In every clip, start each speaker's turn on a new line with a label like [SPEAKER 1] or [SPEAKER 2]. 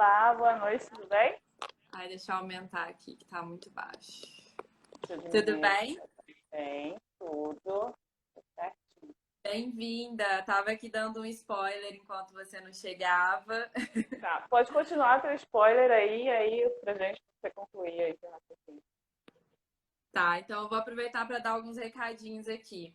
[SPEAKER 1] Olá, boa noite, tudo bem?
[SPEAKER 2] Ai, deixa eu aumentar aqui, que tá muito baixo.
[SPEAKER 1] Deixa eu
[SPEAKER 2] Tudo
[SPEAKER 1] diminuir aqui.
[SPEAKER 2] bem?
[SPEAKER 1] Bem, tudo certinho.
[SPEAKER 2] Bem-vinda. Tava aqui dando um spoiler enquanto você não chegava.
[SPEAKER 1] Tá, pode continuar teu spoiler aí pra gente você concluir aí teu raciocínio.
[SPEAKER 2] Tá, então eu vou aproveitar para dar alguns recadinhos aqui.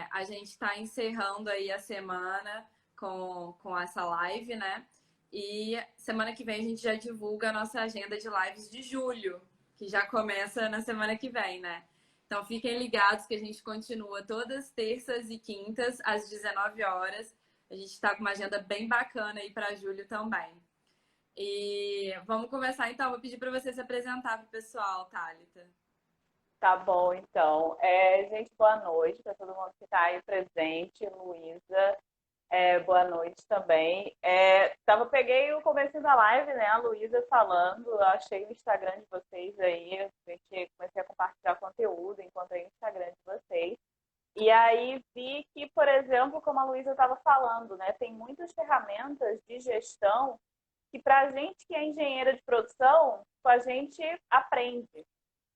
[SPEAKER 2] A gente está encerrando aí a semana com essa live, né? E semana que vem a gente já divulga a nossa agenda de lives de julho, que já começa na semana que vem, né? Então fiquem ligados que a gente continua todas terças e quintas às 19 horas. A gente está com uma agenda bem bacana aí para julho também. E vamos começar então. Vou pedir para você se apresentar para o pessoal, Thalita.
[SPEAKER 1] Tá bom, então. Gente, boa noite para todo mundo que está aí presente. Luísa, boa noite também. Peguei o começo da live, né? A Luísa falando, eu achei o Instagram de vocês aí, comecei a compartilhar conteúdo enquanto aí o Instagram de vocês. E aí vi que, por exemplo, como a Luísa estava falando, né, tem muitas ferramentas de gestão que para a gente que é engenheira de produção, a gente aprende.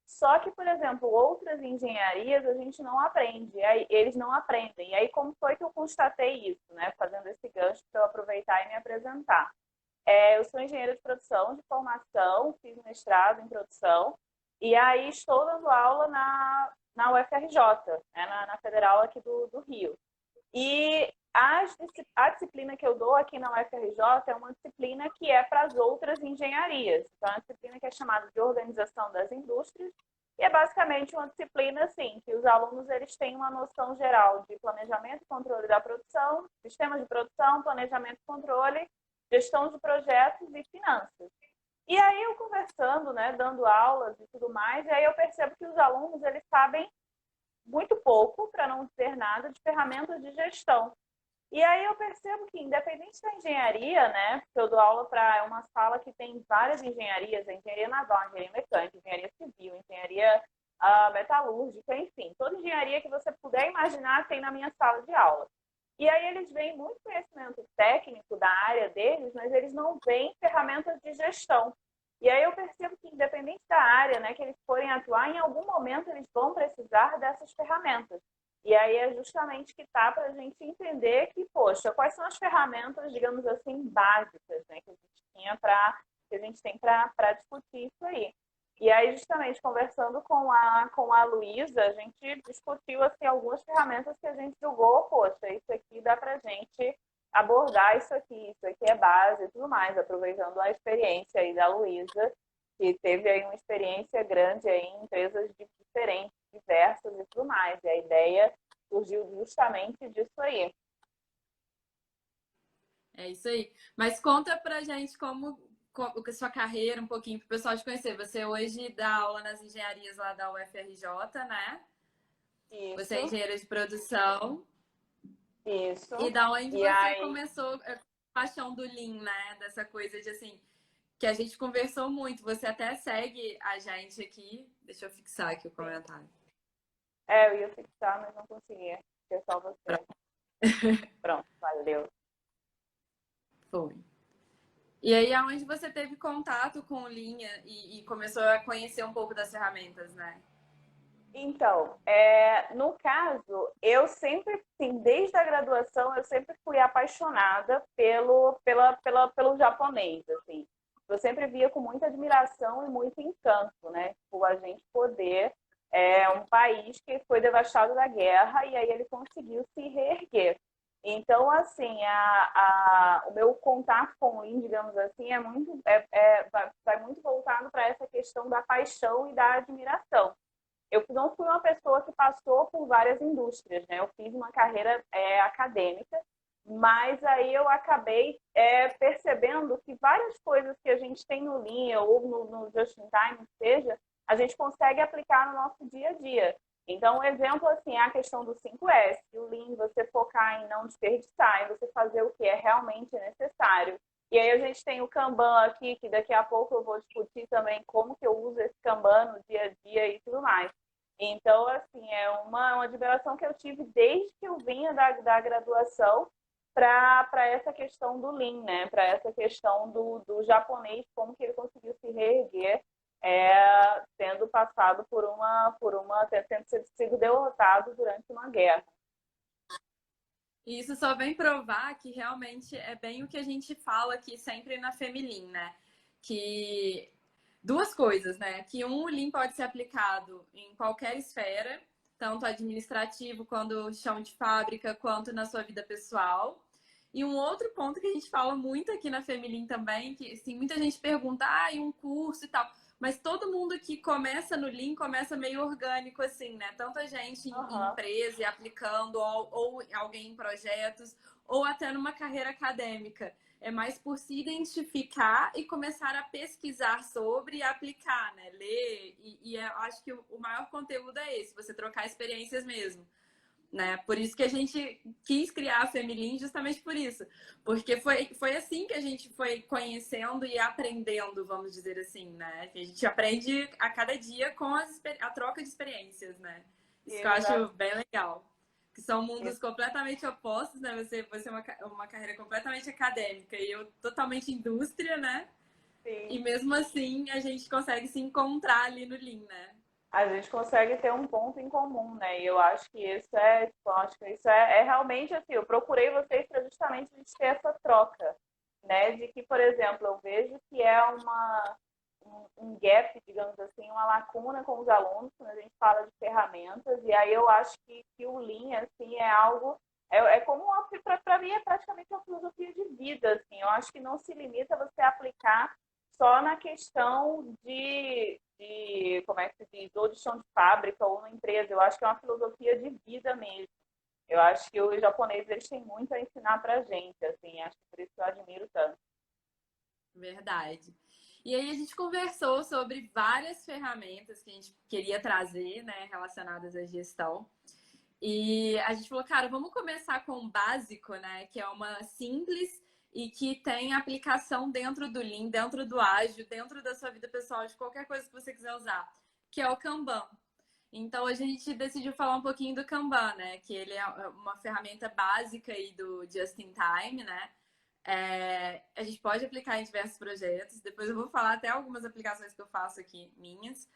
[SPEAKER 1] Só que, por exemplo, outras engenharias a gente não aprende, aí, eles não aprendem. E aí, como foi que eu constatei isso, né? Fazendo esse gancho para eu aproveitar e me apresentar. Eu sou engenheira de produção de formação, fiz mestrado em produção, e aí estou dando aula na UFRJ, né? Na Federal aqui do Rio. E a disciplina que eu dou aqui na UFRJ é uma disciplina que é para as outras engenharias. Então, é uma disciplina que é chamada de Organização das Indústrias, e é basicamente uma disciplina assim, que os alunos eles têm uma noção geral de planejamento e controle da produção, sistemas de produção, planejamento e controle, gestão de projetos e finanças. E aí eu conversando, né, dando aulas e tudo mais, e aí eu percebo que os alunos eles sabem muito pouco, para não dizer nada, de ferramentas de gestão. E aí eu percebo que, independente da engenharia, né, porque eu dou aula para uma sala que tem várias engenharias, a engenharia naval, engenharia mecânica, engenharia civil, engenharia metalúrgica, enfim, toda engenharia que você puder imaginar tem na minha sala de aula. E aí eles veem muito conhecimento técnico da área deles, mas eles não veem ferramentas de gestão. E aí eu percebo que, independente da área, né, que eles forem atuar, em algum momento eles vão precisar dessas ferramentas. E aí é justamente que tá para a gente entender que, poxa, quais são as ferramentas, digamos assim, básicas, né, que a gente tem para discutir isso aí. E aí, justamente, conversando com a Luísa, a gente discutiu assim, algumas ferramentas que a gente julgou, poxa, isso aqui dá para a gente abordar isso aqui é base e tudo mais, aproveitando a experiência aí da Luísa, que teve aí uma experiência grande aí em empresas diferentes, diversas e tudo mais. E a ideia surgiu justamente disso aí.
[SPEAKER 2] É isso aí. Mas conta pra gente como a sua carreira, um pouquinho, para o pessoal te conhecer. Você hoje dá aula nas engenharias lá da UFRJ, né? Você é
[SPEAKER 1] Isso,
[SPEAKER 2] engenheira de produção. E
[SPEAKER 1] isso.
[SPEAKER 2] da onde
[SPEAKER 1] E
[SPEAKER 2] você
[SPEAKER 1] aí,
[SPEAKER 2] começou a paixão do Lean, né? Dessa coisa de assim, que a gente conversou muito. Você até segue a gente aqui. Deixa eu fixar aqui o
[SPEAKER 1] sim.
[SPEAKER 2] comentário.
[SPEAKER 1] Eu ia fixar, mas não conseguia. Porque só você. Pronto, valeu.
[SPEAKER 2] Foi. E aí, aonde você teve contato com o Lean e começou a conhecer um pouco das ferramentas, né?
[SPEAKER 1] Então, no caso, eu sempre, sim, desde a graduação, eu sempre fui apaixonada pelo japonês, assim. Eu sempre via com muita admiração e muito encanto, né? Por a gente poder, um país que foi devastado da guerra e aí ele conseguiu se reerguer. Então, assim, o meu contato com o Lean, digamos assim, vai muito voltado para essa questão da paixão e da admiração. Eu não fui uma pessoa que passou por várias indústrias, né? Eu fiz uma carreira acadêmica, mas aí eu acabei percebendo que várias coisas que a gente tem no Lean ou no Just in Time, seja, a gente consegue aplicar no nosso dia a dia. Então, um exemplo assim é a questão do 5S, o Lean, você focar em não desperdiçar, em você fazer o que é realmente necessário. E aí a gente tem o Kanban aqui, que daqui a pouco eu vou discutir também como que eu uso esse Kanban no dia a dia e tudo mais. Então, assim, é uma admiração que eu tive desde que eu vinha da graduação. para essa questão do Lean, né? Para essa questão do japonês, como que ele conseguiu se reerguer, tendo passado tendo sido derrotado durante uma guerra.
[SPEAKER 2] E isso só vem provar que realmente é bem o que a gente fala aqui sempre na Feminine, né? Que duas coisas, né? Que o Lean pode ser aplicado em qualquer esfera, tanto administrativo, quanto chão de fábrica, quanto na sua vida pessoal. E um outro ponto que a gente fala muito aqui na Feminine também, que assim, muita gente pergunta, e um curso e tal. Mas todo mundo que começa no Lean começa meio orgânico, assim, né? Tanto a gente em empresa e aplicando, ou alguém em projetos, ou até numa carreira acadêmica. É mais por se identificar e começar a pesquisar sobre e aplicar, né? Ler. E eu acho que o maior conteúdo é esse, você trocar experiências mesmo. Né? Por isso que a gente quis criar a Feminine, justamente por isso. Porque foi assim que a gente foi conhecendo e aprendendo, vamos dizer assim, né? Que a gente aprende a cada dia com a troca de experiências, né? Isso que eu acho bem legal. Que são mundos completamente opostos, né? Você é uma carreira completamente acadêmica e eu totalmente indústria, né?
[SPEAKER 1] Sim.
[SPEAKER 2] E mesmo assim a gente consegue se encontrar ali no Lean, né?
[SPEAKER 1] A gente consegue ter um ponto em comum, né? E eu acho que isso é realmente assim, eu procurei vocês para justamente a gente ter essa troca, né? De que, por exemplo, eu vejo que é um gap, digamos assim, uma lacuna com os alunos, quando a gente fala de ferramentas, e aí eu acho que o Lean, assim, é algo, como, para mim, é praticamente uma filosofia de vida, assim, eu acho que não se limita a você aplicar só na questão como é que se diz, ou de chão de fábrica ou na empresa, eu acho que é uma filosofia de vida mesmo. Eu acho que os japoneses, eles têm muito a ensinar pra gente, assim, acho que por isso que eu admiro tanto.
[SPEAKER 2] Verdade. E aí a gente conversou sobre várias ferramentas que a gente queria trazer, né, relacionadas à gestão. E a gente falou, cara, vamos começar com o básico, né, que é uma simples e que tem aplicação dentro do Lean, dentro do ágil, dentro da sua vida pessoal, de qualquer coisa que você quiser usar, que é o Kanban. Então a gente decidiu falar um pouquinho do Kanban, né, que ele é uma ferramenta básica aí do Just in Time, né? A gente pode aplicar em diversos projetos. Depois eu vou falar até algumas aplicações que eu faço aqui, minhas.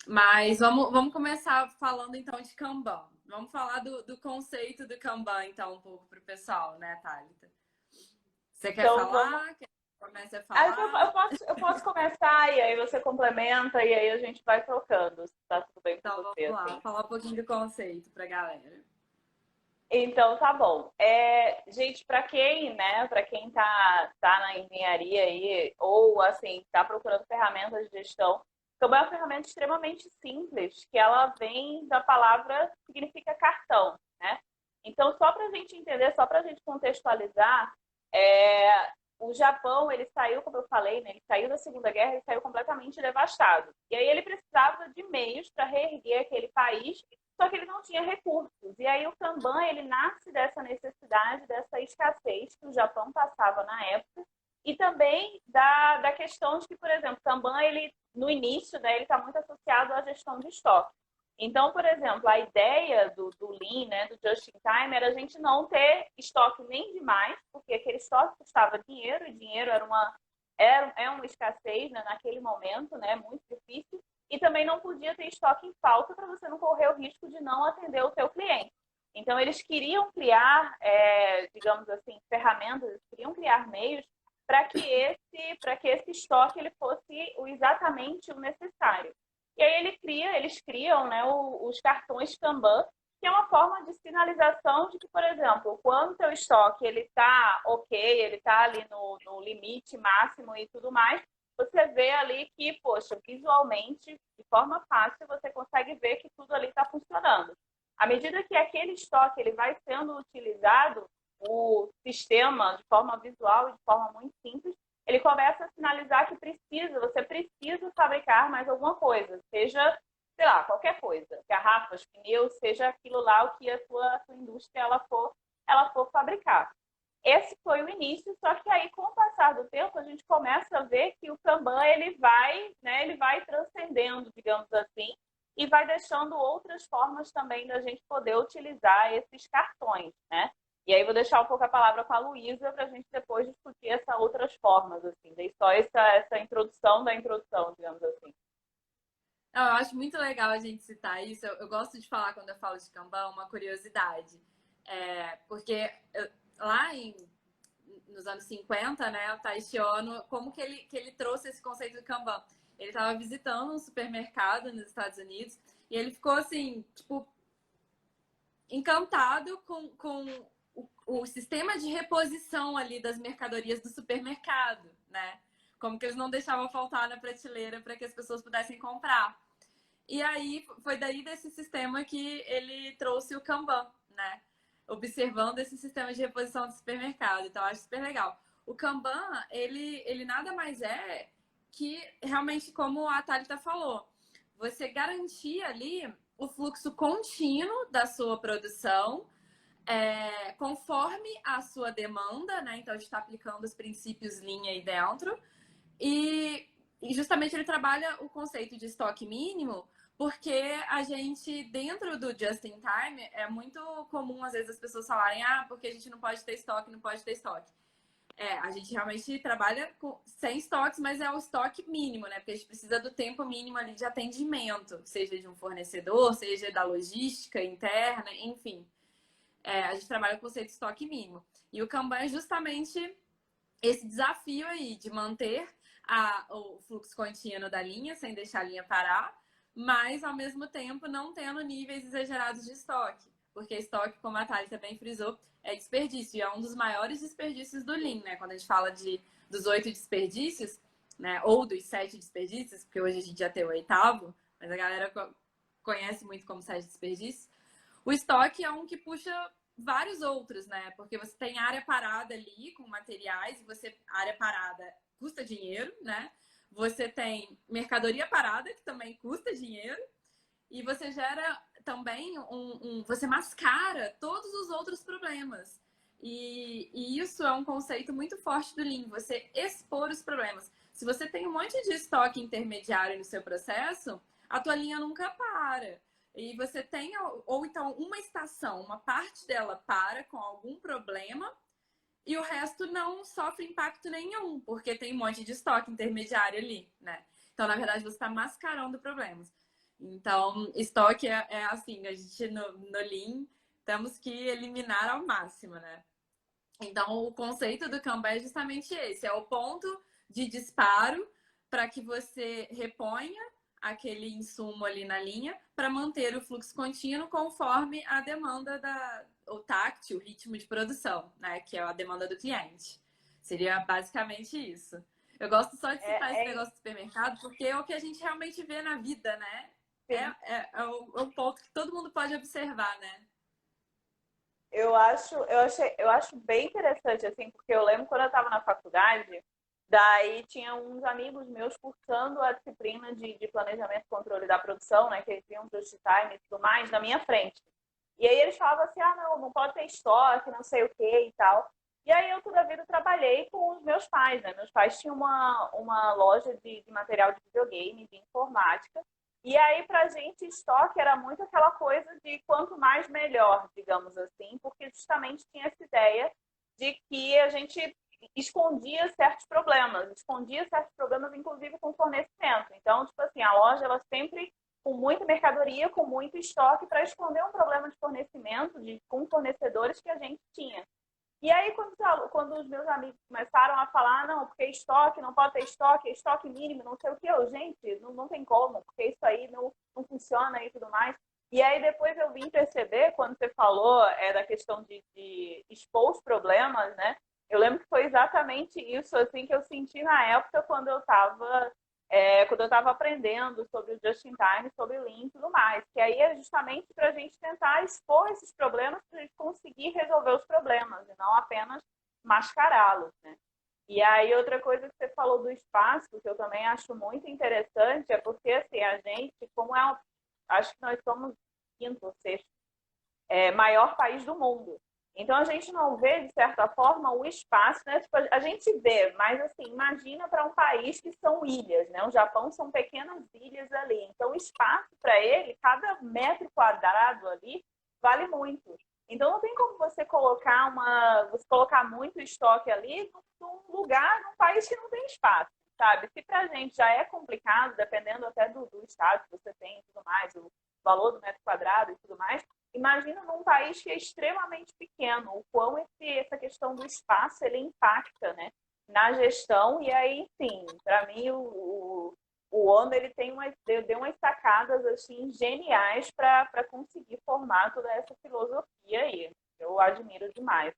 [SPEAKER 2] Mas vamos começar falando então de Kanban. Vamos falar do conceito do Kanban, então, um pouco para o pessoal, né, Thalita? Você quer
[SPEAKER 1] Então,
[SPEAKER 2] falar? Quer que eu comece a falar?
[SPEAKER 1] eu posso começar e aí você complementa e aí a gente vai trocando, se tá tudo bem com
[SPEAKER 2] Então,
[SPEAKER 1] você,
[SPEAKER 2] vamos lá,
[SPEAKER 1] assim.
[SPEAKER 2] falar um pouquinho do conceito para a galera.
[SPEAKER 1] Então, tá bom. Gente, para quem tá na engenharia aí, ou assim, tá procurando ferramentas de gestão, Kanban é uma ferramenta extremamente simples, que ela vem da palavra, significa cartão, né? Então, só para a gente entender, só para a gente contextualizar, o Japão, ele saiu, como eu falei, né, ele saiu da Segunda Guerra e saiu completamente devastado. E aí ele precisava de meios para reerguer aquele país, só que ele não tinha recursos. E aí o Kanban, ele nasce dessa necessidade, dessa escassez que o Japão passava na época, e também da questão de que, por exemplo, o Kanban, ele, no início, né, ele está muito associado à gestão de estoque. Então, por exemplo, a ideia do Lean, né, do Just in Time, era a gente não ter estoque nem demais, porque aquele estoque custava dinheiro, e dinheiro é uma escassez, né, naquele momento, né, muito difícil, e também não podia ter estoque em falta para você não correr o risco de não atender o seu cliente. Então, eles queriam criar, digamos assim, ferramentas, eles queriam criar meios para que esse estoque ele fosse exatamente o necessário. E aí eles criam, né, os cartões Kanban, que é uma forma de sinalização de que, por exemplo, quando o teu estoque ele está ok, ele está ali no limite máximo e tudo mais, você vê ali que, poxa, visualmente, de forma fácil, você consegue ver que tudo ali está funcionando. À medida que aquele estoque ele vai sendo utilizado, o sistema, de forma visual e de forma muito simples, ele começa a sinalizar que você precisa fabricar mais alguma coisa, seja, sei lá, qualquer coisa, garrafas, pneus, seja aquilo lá o que a sua indústria ela for fabricar. Esse foi o início, só que aí com o passar do tempo a gente começa a ver que o Kanban ele vai transcendendo, digamos assim, e vai deixando outras formas também da gente poder utilizar esses cartões, né? E aí vou deixar um pouco a palavra com a Luísa para a gente depois discutir essas outras formas, assim. Dei só essa introdução da introdução, digamos assim.
[SPEAKER 2] Não, eu acho muito legal a gente citar isso. Eu gosto de falar, quando eu falo de Kanban, uma curiosidade. Porque lá nos anos 50, né, o Taishi Ono, como que ele trouxe esse conceito do Kanban? Ele estava visitando um supermercado nos Estados Unidos e ele ficou assim, tipo, encantado com o sistema de reposição ali das mercadorias do supermercado, né? Como que eles não deixavam faltar na prateleira para que as pessoas pudessem comprar. E aí foi daí desse sistema que ele trouxe o Kanban, né? Observando esse sistema de reposição do supermercado. Então, eu acho super legal. O Kanban, ele nada mais é que realmente, como a Thalita falou, você garantir ali o fluxo contínuo da sua produção, conforme a sua demanda, né? Então, a gente está aplicando os princípios Lean aí dentro. E justamente ele trabalha o conceito de estoque mínimo, porque a gente, dentro do just in time, é muito comum às vezes as pessoas falarem, porque a gente não pode ter estoque, não pode ter estoque. A gente realmente trabalha sem estoques, mas é o estoque mínimo, né? Porque a gente precisa do tempo mínimo ali de atendimento, seja de um fornecedor, seja da logística interna, enfim. A gente trabalha com o conceito de estoque mínimo. E o Kanban é justamente esse desafio aí de manter o fluxo contínuo da linha, sem deixar a linha parar, mas ao mesmo tempo não tendo níveis exagerados de estoque. Porque estoque, como a Thalita bem frisou, é desperdício. E é um dos maiores desperdícios do Lean, né? Quando a gente fala dos 8 desperdícios, né? Ou dos 7 desperdícios, porque hoje a gente já tem o 8º, mas a galera conhece muito como 7 desperdícios. O estoque é um que puxa vários outros, né? Porque você tem área parada ali com materiais, área parada custa dinheiro, né? Você tem mercadoria parada, que também custa dinheiro, e você gera também você mascara todos os outros problemas. E isso é um conceito muito forte do Lean, você expor os problemas. Se você tem um monte de estoque intermediário no seu processo, a tua linha nunca para. E você tem, ou então, uma estação, uma parte dela para com algum problema e o resto não sofre impacto nenhum, porque tem um monte de estoque intermediário ali, né? Então, na verdade, você está mascarando problemas. Então, estoque é assim, a gente no Lean temos que eliminar ao máximo, né? Então, o conceito do Kanban é justamente esse, é o ponto de disparo para que você reponha aquele insumo ali na linha para manter o fluxo contínuo conforme a demanda o táctil, o ritmo de produção, né? Que é a demanda do cliente. Seria basicamente isso. Eu gosto só de citar esse negócio do supermercado, porque é o que a gente realmente vê na vida, né? É o ponto que todo mundo pode observar, né?
[SPEAKER 1] Eu acho bem interessante, assim, porque eu lembro quando eu estava na faculdade, daí tinha uns amigos meus cursando a disciplina de planejamento e controle da produção, né, que eles viam just time e tudo mais, na minha frente. E aí eles falavam assim, não pode ter estoque, não sei o que e tal. E aí eu toda a vida trabalhei com os meus pais, né? Meus pais tinham uma loja de material de videogame, de informática, e aí, para a gente, estoque era muito aquela coisa de quanto mais melhor, digamos assim, porque justamente tinha essa ideia de que a gente escondia certos problemas, inclusive com fornecimento. Então, tipo assim, a loja, ela sempre com muita mercadoria, com muito estoque, para esconder um problema de fornecimento com fornecedores que a gente tinha. E aí, quando os meus amigos começaram a falar, não, porque estoque, não pode ter estoque, estoque mínimo, não sei o que, gente, não tem como, porque isso aí não funciona e tudo mais. E aí, depois eu vim perceber, quando você falou da questão de expor os problemas, né? Eu lembro que foi exatamente isso assim que eu senti na época quando eu estava aprendendo sobre o Just in Time, sobre o Lean e tudo mais. Que aí é justamente para a gente tentar expor esses problemas para a gente conseguir resolver os problemas e não apenas mascará-los, né? E aí outra coisa que você falou do espaço, que eu também acho muito interessante, é porque assim, a gente, acho que nós somos quinto ou sexto maior país do mundo. Então a gente não vê, de certa forma, o espaço, né? Tipo, a gente vê, mas assim, imagina para um país que são ilhas, né? O Japão são pequenas ilhas ali. Então, o espaço para ele, cada metro quadrado ali, vale muito. Então não tem como você colocar muito estoque ali num lugar, num país que não tem espaço, sabe? Se pra gente já é complicado, dependendo até do estado que você tem e tudo mais, o valor do metro quadrado e tudo mais, imagina num país que é extremamente pequeno, o quão essa questão do espaço ele impacta, né, na gestão. E aí, enfim, para mim o Ono ele deu umas sacadas assim geniais para conseguir formar toda essa filosofia aí. Eu admiro demais.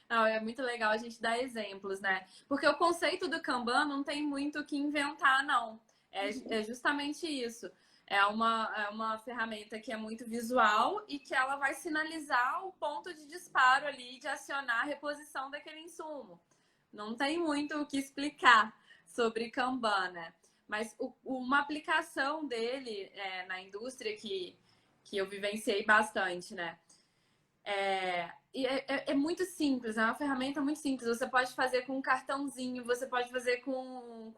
[SPEAKER 2] Não, é muito legal a gente dar exemplos, né? Porque o conceito do Kanban não tem muito o que inventar, não. É justamente isso. É uma ferramenta que é muito visual e que ela vai sinalizar o ponto de disparo ali, de acionar a reposição daquele insumo. Não tem muito o que explicar sobre Kanban, né? Mas uma aplicação dele na indústria que eu vivenciei bastante, né? É muito simples, é uma ferramenta muito simples. Você pode fazer com um cartãozinho, você pode fazer com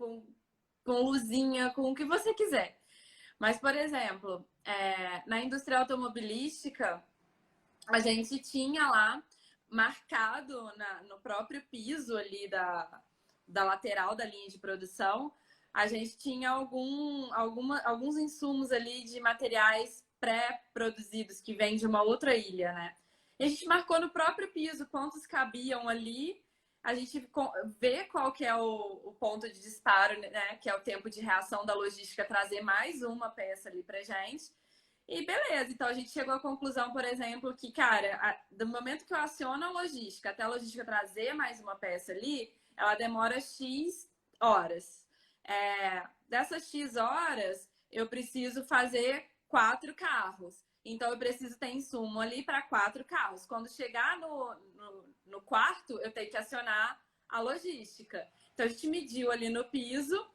[SPEAKER 2] luzinha, com o que você quiser. Mas, por exemplo, na indústria automobilística, a gente tinha lá marcado no próprio piso ali da lateral da linha de produção, a gente tinha alguns insumos ali de materiais pré-produzidos que vêm de uma outra ilha, né? E a gente marcou no próprio piso quantos cabiam ali, a gente vê qual que é o ponto de disparo, né? Que é o tempo de reação da logística trazer mais uma peça ali pra gente. E beleza, então a gente chegou à conclusão, por exemplo, que, cara, do momento que eu aciono a logística até a logística trazer mais uma peça ali, ela demora X horas. Dessas X horas, eu preciso fazer 4 carros. Então, eu preciso ter insumo ali para 4 carros. Quando chegar no quarto, eu tenho que acionar a logística. Então, a gente mediu ali no piso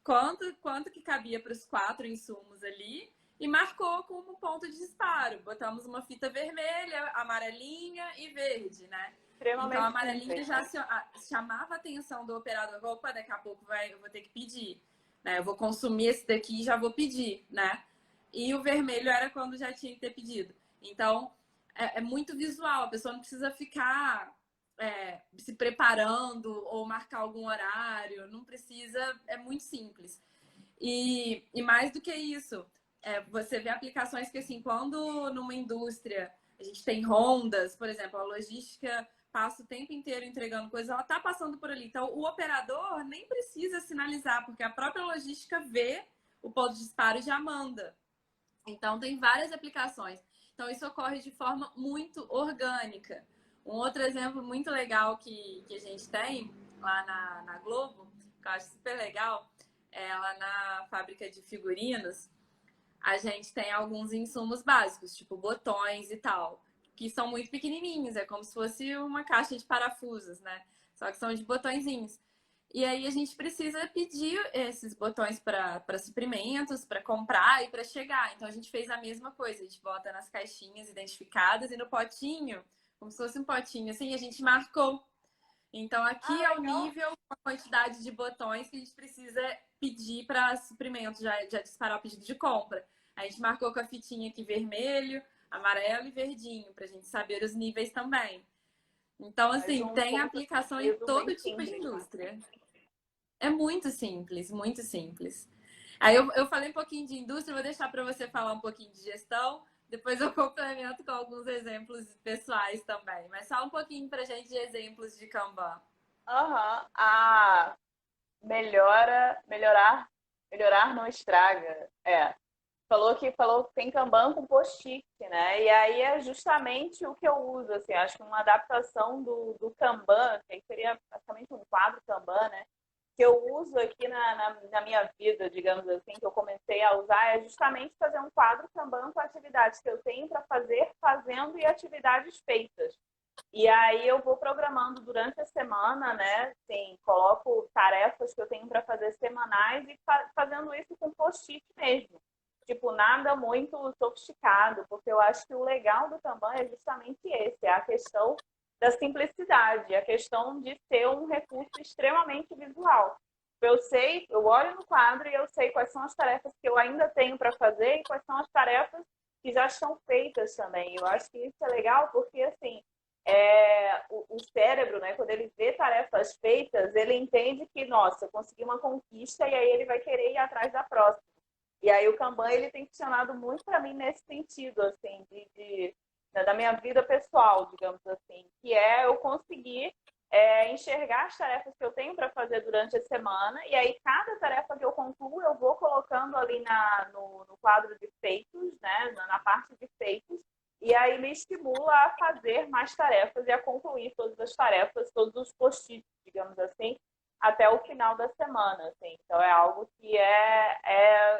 [SPEAKER 2] quanto que cabia para os 4 insumos ali e marcou como ponto de disparo. Botamos uma fita vermelha, amarelinha e verde, né? Então, a
[SPEAKER 1] Extremamente
[SPEAKER 2] amarelinha
[SPEAKER 1] simples,
[SPEAKER 2] já
[SPEAKER 1] né?
[SPEAKER 2] chamava a atenção do operador. Opa, daqui a pouco eu vou ter que pedir. Né? Eu vou consumir esse daqui e já vou pedir, né? E o vermelho era quando já tinha que ter pedido. Então, é muito visual. A pessoa não precisa ficar se preparando ou marcar algum horário. Não precisa, é muito simples. E mais do que isso, você vê aplicações que, assim, quando numa indústria a gente tem rondas, por exemplo, a logística passa o tempo inteiro entregando coisas, ela está passando por ali. Então, o operador nem precisa sinalizar, porque a própria logística vê o ponto de disparo e já manda. Então, tem várias aplicações. Então, isso ocorre de forma muito orgânica. Um outro exemplo muito legal que a gente tem lá na Globo, que eu acho super legal, lá na fábrica de figurinos, a gente tem alguns insumos básicos, tipo botões e tal, que são muito pequenininhos, é como se fosse uma caixa de parafusos, né? Só que são de botõezinhos. E aí a gente precisa pedir esses botões para suprimentos, para comprar e para chegar. Então a gente fez a mesma coisa, a gente bota nas caixinhas identificadas e no potinho, como se fosse um potinho assim, a gente marcou. Então aqui é o
[SPEAKER 1] Legal.
[SPEAKER 2] nível, a quantidade de botões que a gente precisa pedir para suprimento, já disparar o pedido de compra. A gente marcou com a fitinha aqui vermelho, amarelo e verdinho, para a gente saber os níveis também. Então,
[SPEAKER 1] Mas
[SPEAKER 2] assim,
[SPEAKER 1] um
[SPEAKER 2] tem
[SPEAKER 1] ponto de
[SPEAKER 2] aplicação em
[SPEAKER 1] peso bem
[SPEAKER 2] todo tipo de
[SPEAKER 1] simples, né?
[SPEAKER 2] indústria. É muito simples, muito simples. Aí eu falei um pouquinho de indústria, vou deixar para você falar um pouquinho de gestão. Depois eu complemento com alguns exemplos pessoais também. Mas fala um pouquinho para a gente de exemplos de Kanban.
[SPEAKER 1] Aham. Melhorar não estraga. Falou que tem Kanban com post-it, né? E aí é justamente o que eu uso, assim, acho que uma adaptação do Kanban, que aí seria basicamente um quadro Kanban, né? Que eu uso aqui na minha vida, digamos assim, que eu comecei a usar, é justamente fazer um quadro Kanban com atividades que eu tenho para fazer, fazendo e atividades feitas. E aí eu vou programando durante a semana, né? Sim, coloco tarefas que eu tenho para fazer semanais e fazendo isso com post-it mesmo. Tipo, nada muito sofisticado, porque eu acho que o legal do Kanban é justamente esse, é a questão da simplicidade, a questão de ser um recurso extremamente visual. Eu olho no quadro e eu sei quais são as tarefas que eu ainda tenho para fazer e quais são as tarefas que já estão feitas também. Eu acho que isso é legal porque, assim, o cérebro, né, quando ele vê tarefas feitas, ele entende que, nossa, eu consegui uma conquista e aí ele vai querer ir atrás da próxima. E aí o Kanban, ele tem funcionado muito para mim nesse sentido, assim, da minha vida pessoal, digamos assim, que é eu conseguir enxergar as tarefas que eu tenho para fazer durante a semana, e aí cada tarefa que eu concluo, eu vou colocando ali no quadro de feitos, né, na parte de feitos, e aí me estimula a fazer mais tarefas e a concluir todas as tarefas, todos os post-its, digamos assim, até o final da semana. Assim. Então é algo que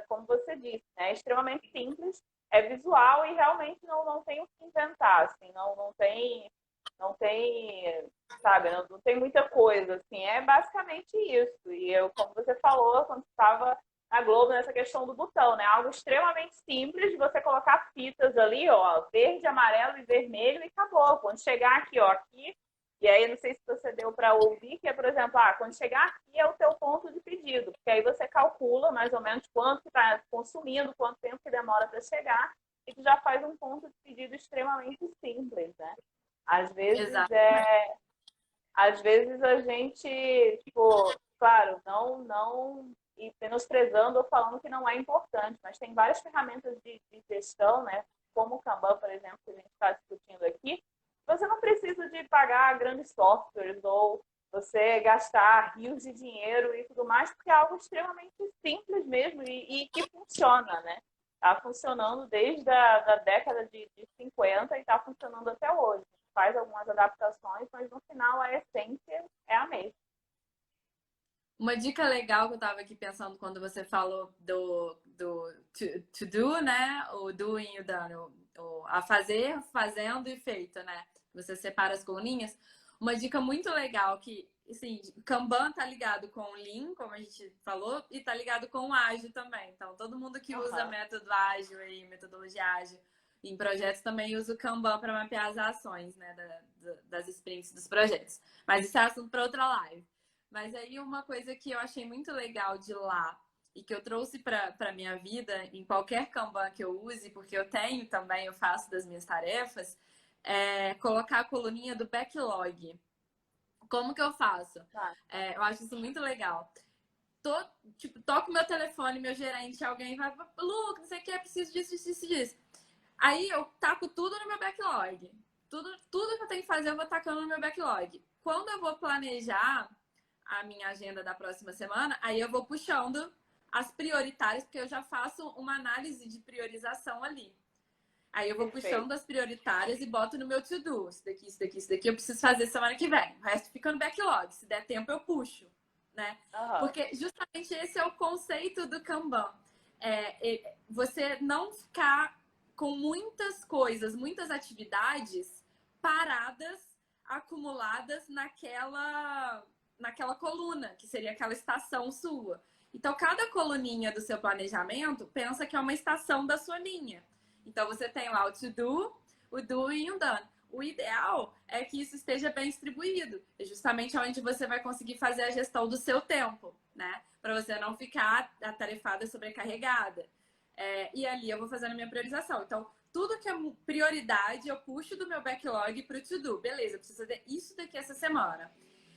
[SPEAKER 1] como você disse, né, é extremamente simples, é visual e realmente não tem o que inventar, assim, não tem, sabe, não tem muita coisa, assim, é basicamente isso. E eu, como você falou, quando estava na Globo, nessa questão do botão, né? Algo extremamente simples de você colocar fitas ali, ó, verde, amarelo e vermelho e acabou. Quando chegar aqui, ó, aqui, e aí não sei se você deu para ouvir, que é, por exemplo, quando chegar aqui é o teu ponto de pedido, porque aí você calcula mais ou menos quanto que está consumindo, quanto tempo que demora para chegar, e tu já faz um ponto de pedido extremamente simples, né? Às vezes
[SPEAKER 2] Exatamente.
[SPEAKER 1] às vezes a gente, tipo, claro, não e menosprezando ou falando que não é importante, mas tem várias ferramentas de gestão, né? Como o Kanban, por exemplo, que a gente está discutindo aqui. Você não precisa de pagar grandes softwares ou você gastar rios de dinheiro e tudo mais, porque é algo extremamente simples mesmo e que funciona, né? Está funcionando desde a década de 50 e está funcionando até hoje. Faz algumas adaptações, mas no final a essência é a mesma.
[SPEAKER 2] Uma dica legal que eu tava aqui pensando quando você falou do to do, né? O doing e o done. A fazer, fazendo e feito, né? Você separa as coluninhas. Uma dica muito legal que, assim, Kanban tá ligado com o Lean, como a gente falou, e tá ligado com o ágil também. Então, todo mundo que usa
[SPEAKER 1] Uhum.
[SPEAKER 2] método ágil e metodologia ágil em projetos também usa o Kanban para mapear as ações, né? Das sprints dos projetos. Mas isso é assunto para outra live. Mas aí uma coisa que eu achei muito legal de lá e que eu trouxe para minha vida, em qualquer Kanban que eu use, porque eu tenho também, eu faço das minhas tarefas, é colocar a coluninha do backlog. Como que eu faço?
[SPEAKER 1] Tá.
[SPEAKER 2] Eu acho isso muito legal. Tô, tipo, toco meu telefone, meu gerente, alguém vai, Lu, não sei o que, preciso disso, disso, disso. Aí eu taco tudo no meu backlog. Tudo que eu tenho que fazer, eu vou tacando no meu backlog. Quando eu vou planejar a minha agenda da próxima semana, aí eu vou puxando as prioritárias, porque eu já faço uma análise de priorização ali. Aí eu vou
[SPEAKER 1] Perfeito.
[SPEAKER 2] puxando as prioritárias e boto no meu to-do. Isso daqui, isso daqui, isso daqui eu preciso fazer semana que vem. O resto fica no backlog. Se der tempo, eu puxo, né?
[SPEAKER 1] Uhum.
[SPEAKER 2] Porque justamente esse é o conceito do Kanban. Você não ficar com muitas coisas, muitas atividades paradas, acumuladas naquela coluna, que seria aquela estação sua. Então, cada coluninha do seu planejamento pensa que é uma estação da sua linha. Então, você tem lá o to do, o do e o done. O ideal é que isso esteja bem distribuído. É justamente onde você vai conseguir fazer a gestão do seu tempo, né? Para você não ficar atarefada, sobrecarregada. E ali eu vou fazendo a minha priorização. Então, tudo que é prioridade, eu puxo do meu backlog para o to-do. Beleza, eu preciso fazer isso daqui essa semana.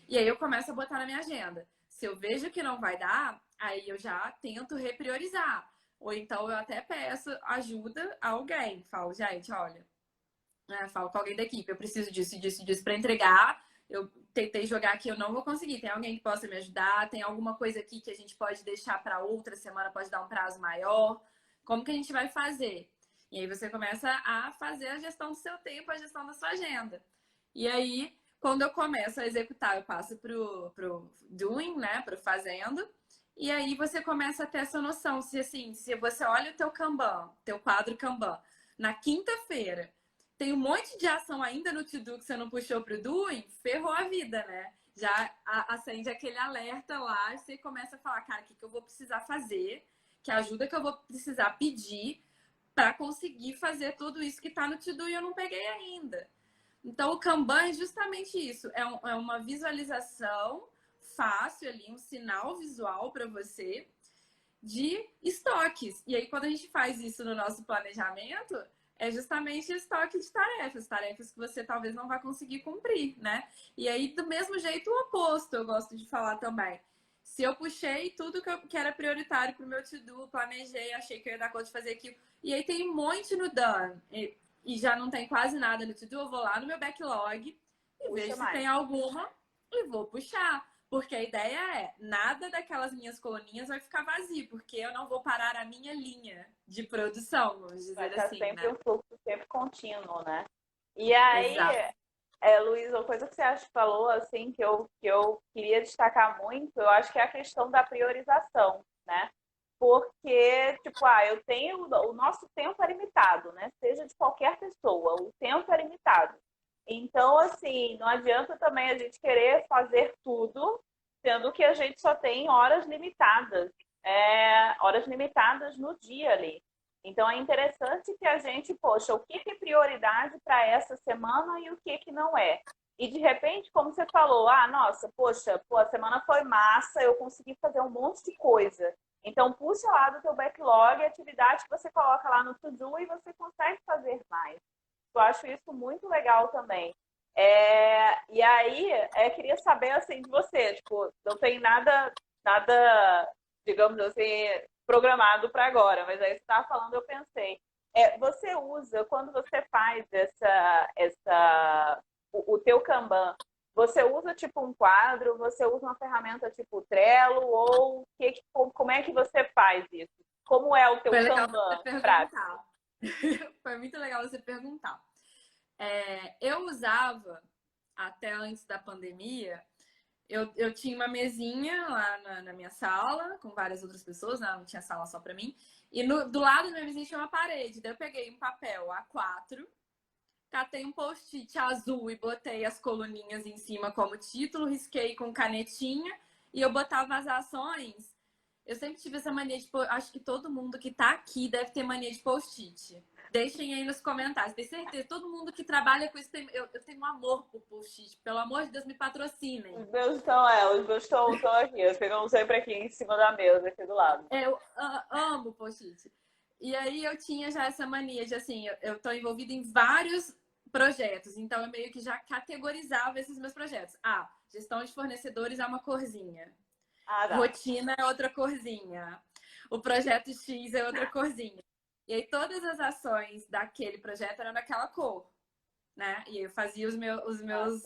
[SPEAKER 2] E aí eu começo a botar na minha agenda. Se eu vejo que não vai dar, aí eu já tento repriorizar. Ou então eu até peço ajuda a alguém. Falo, gente, olha, falo com alguém da equipe, eu preciso disso, disso, disso para entregar. Eu tentei jogar aqui, eu não vou conseguir. Tem alguém que possa me ajudar? Tem alguma coisa aqui que a gente pode deixar para outra semana, pode dar um prazo maior? Como que a gente vai fazer? E aí você começa a fazer a gestão do seu tempo, a gestão da sua agenda. E aí, quando eu começo a executar, eu passo pro doing, né? Pro fazendo. E aí você começa a ter essa noção. Se você olha o teu Kanban, teu quadro Kanban, na quinta-feira, tem um monte de ação ainda no to-do que você não puxou pro doing, ferrou a vida, né? Já acende aquele alerta lá, você começa a falar, cara, o que eu vou precisar fazer? Que ajuda que eu vou precisar pedir para conseguir fazer tudo isso que está no to-do e eu não peguei ainda. Então, o Kanban é justamente isso. É uma visualização fácil ali, um sinal visual para você de estoques. E aí, quando a gente faz isso no nosso planejamento, é justamente estoque de tarefas, tarefas que você talvez não vai conseguir cumprir, né? E aí, do mesmo jeito, o oposto, eu gosto de falar também. Se eu puxei tudo que era prioritário para o meu to-do, planejei, achei que eu ia dar conta de fazer aquilo, e aí tem um monte no done, e já não tem quase nada no to-do, eu vou lá no meu backlog e vejo se tem alguma e vou puxar. Porque a ideia é, nada daquelas minhas coluninhas vai ficar vazio, porque eu não vou parar a minha linha de produção, vamos dizer
[SPEAKER 1] vai estar
[SPEAKER 2] assim,
[SPEAKER 1] sempre
[SPEAKER 2] né?
[SPEAKER 1] um fluxo sempre contínuo, né? E aí,
[SPEAKER 2] Exato.
[SPEAKER 1] Luiz, uma coisa que você acha que falou, assim, que eu queria destacar muito, eu acho que é a questão da priorização, né? Porque, tipo, eu tenho, o nosso tempo é limitado, né? Seja de qualquer pessoa, o tempo é limitado. Então, assim, não adianta também a gente querer fazer tudo, sendo que a gente só tem horas limitadas no dia ali. Então, é interessante que a gente, poxa, o que é prioridade para essa semana e o que não é. E, de repente, como você falou, nossa, poxa, a semana foi massa, eu consegui fazer um monte de coisa. Então, puxa lá do teu backlog a atividade que você coloca lá no to-do e você consegue fazer mais. Eu acho isso muito legal também. E aí, queria saber, assim, de você, tipo, não tem nada, digamos assim, programado para agora, mas aí você estava falando, eu pensei. Você usa, quando você faz o teu Kanban, você usa tipo um quadro, você usa uma ferramenta tipo Trello, ou como é que você faz isso? Como é o teu
[SPEAKER 2] Foi legal você
[SPEAKER 1] Kanban prático?
[SPEAKER 2] perguntar. Foi muito legal você perguntar. Eu usava, até antes da pandemia, eu tinha uma mesinha lá na minha sala, com várias outras pessoas, né? Não tinha sala só pra mim. E do lado da minha mesinha tinha uma parede. Daí eu peguei um papel A4, catei um post-it azul e botei as coluninhas em cima como título, risquei com canetinha e eu botava as ações. Eu sempre tive essa mania de... Acho que todo mundo que tá aqui deve ter mania de post-it. Deixem aí nos comentários. Tenho certeza, todo mundo que trabalha com isso, eu tenho um amor por post-it. Pelo amor de Deus, me patrocinem.
[SPEAKER 1] Os meus estão aqui, eu ficam sempre aqui em cima da mesa, aqui do lado.
[SPEAKER 2] Eu amo post-it. E aí eu tinha já essa mania de, assim, eu tô envolvida em vários projetos, então eu meio que já categorizava esses meus projetos. Gestão de fornecedores é uma corzinha.
[SPEAKER 1] Ah, tá.
[SPEAKER 2] Rotina é outra corzinha. O projeto X é outra corzinha. E aí todas as ações daquele projeto eram daquela cor, né? E eu fazia os meus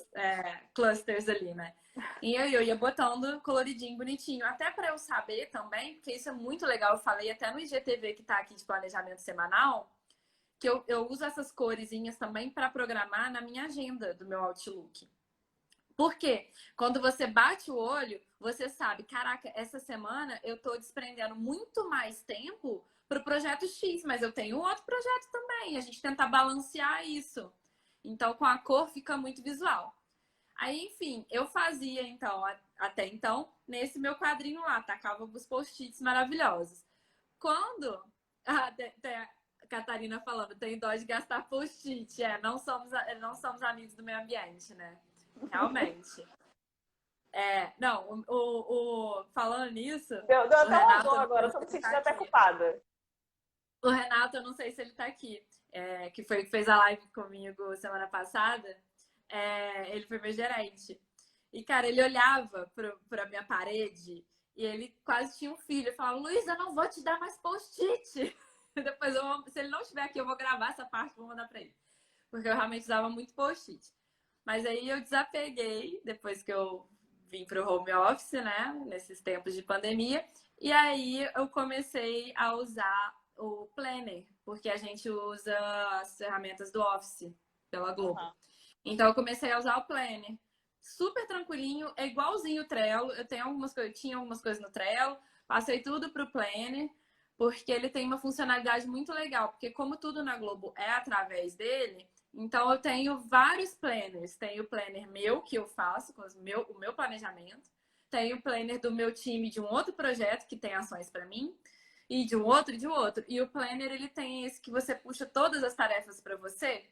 [SPEAKER 2] clusters ali, né? E eu ia botando coloridinho, bonitinho. Até para eu saber também, porque isso é muito legal. Eu falei até no IGTV que tá aqui de planejamento semanal, que eu uso essas coresinhas também para programar na minha agenda do meu Outlook. Por quê? Quando você bate o olho, você sabe, caraca, essa semana eu tô desprendendo muito mais tempo para o projeto X, mas eu tenho outro projeto também. A gente tenta balancear isso. Então, com a cor fica muito visual. Aí, enfim, eu fazia, então, até então, nesse meu quadrinho lá, tacava os post-its maravilhosos. Quando tem a Catarina falando, tem dó de gastar post-it, não somos amigos do meio ambiente, né? Realmente. Não, falando nisso,
[SPEAKER 1] Deu
[SPEAKER 2] o
[SPEAKER 1] até uma
[SPEAKER 2] Renato,
[SPEAKER 1] dor
[SPEAKER 2] eu não
[SPEAKER 1] agora,
[SPEAKER 2] sei
[SPEAKER 1] eu tô
[SPEAKER 2] se
[SPEAKER 1] me
[SPEAKER 2] ele tá
[SPEAKER 1] sentindo até
[SPEAKER 2] aqui.
[SPEAKER 1] culpada.
[SPEAKER 2] O Renato, eu não sei se ele tá aqui, que fez a live comigo semana passada. Ele foi meu gerente. E, cara, ele olhava pra minha parede e ele quase tinha um filho. Eu falava, Luiz, eu não vou te dar mais post-it. Depois, se ele não estiver aqui, eu vou gravar essa parte e vou mandar pra ele. Porque eu realmente usava muito post-it. Mas aí eu desapeguei, depois que eu vim pro home office, né? Nesses tempos de pandemia. E aí eu comecei a usar o Planner, porque a gente usa as ferramentas do Office pela Globo.
[SPEAKER 1] Uhum.
[SPEAKER 2] Então eu comecei a usar o Planner. Super tranquilinho, é igualzinho o Trello. Tinha algumas coisas no Trello, passei tudo pro Planner, porque ele tem uma funcionalidade muito legal, porque como tudo na Globo é através dele, então eu tenho vários planners. Tenho o planner meu que eu faço com o meu planejamento, tenho o planner do meu time de um outro projeto que tem ações para mim, e de um outro e de outro. E o planner ele tem esse que você puxa todas as tarefas para você.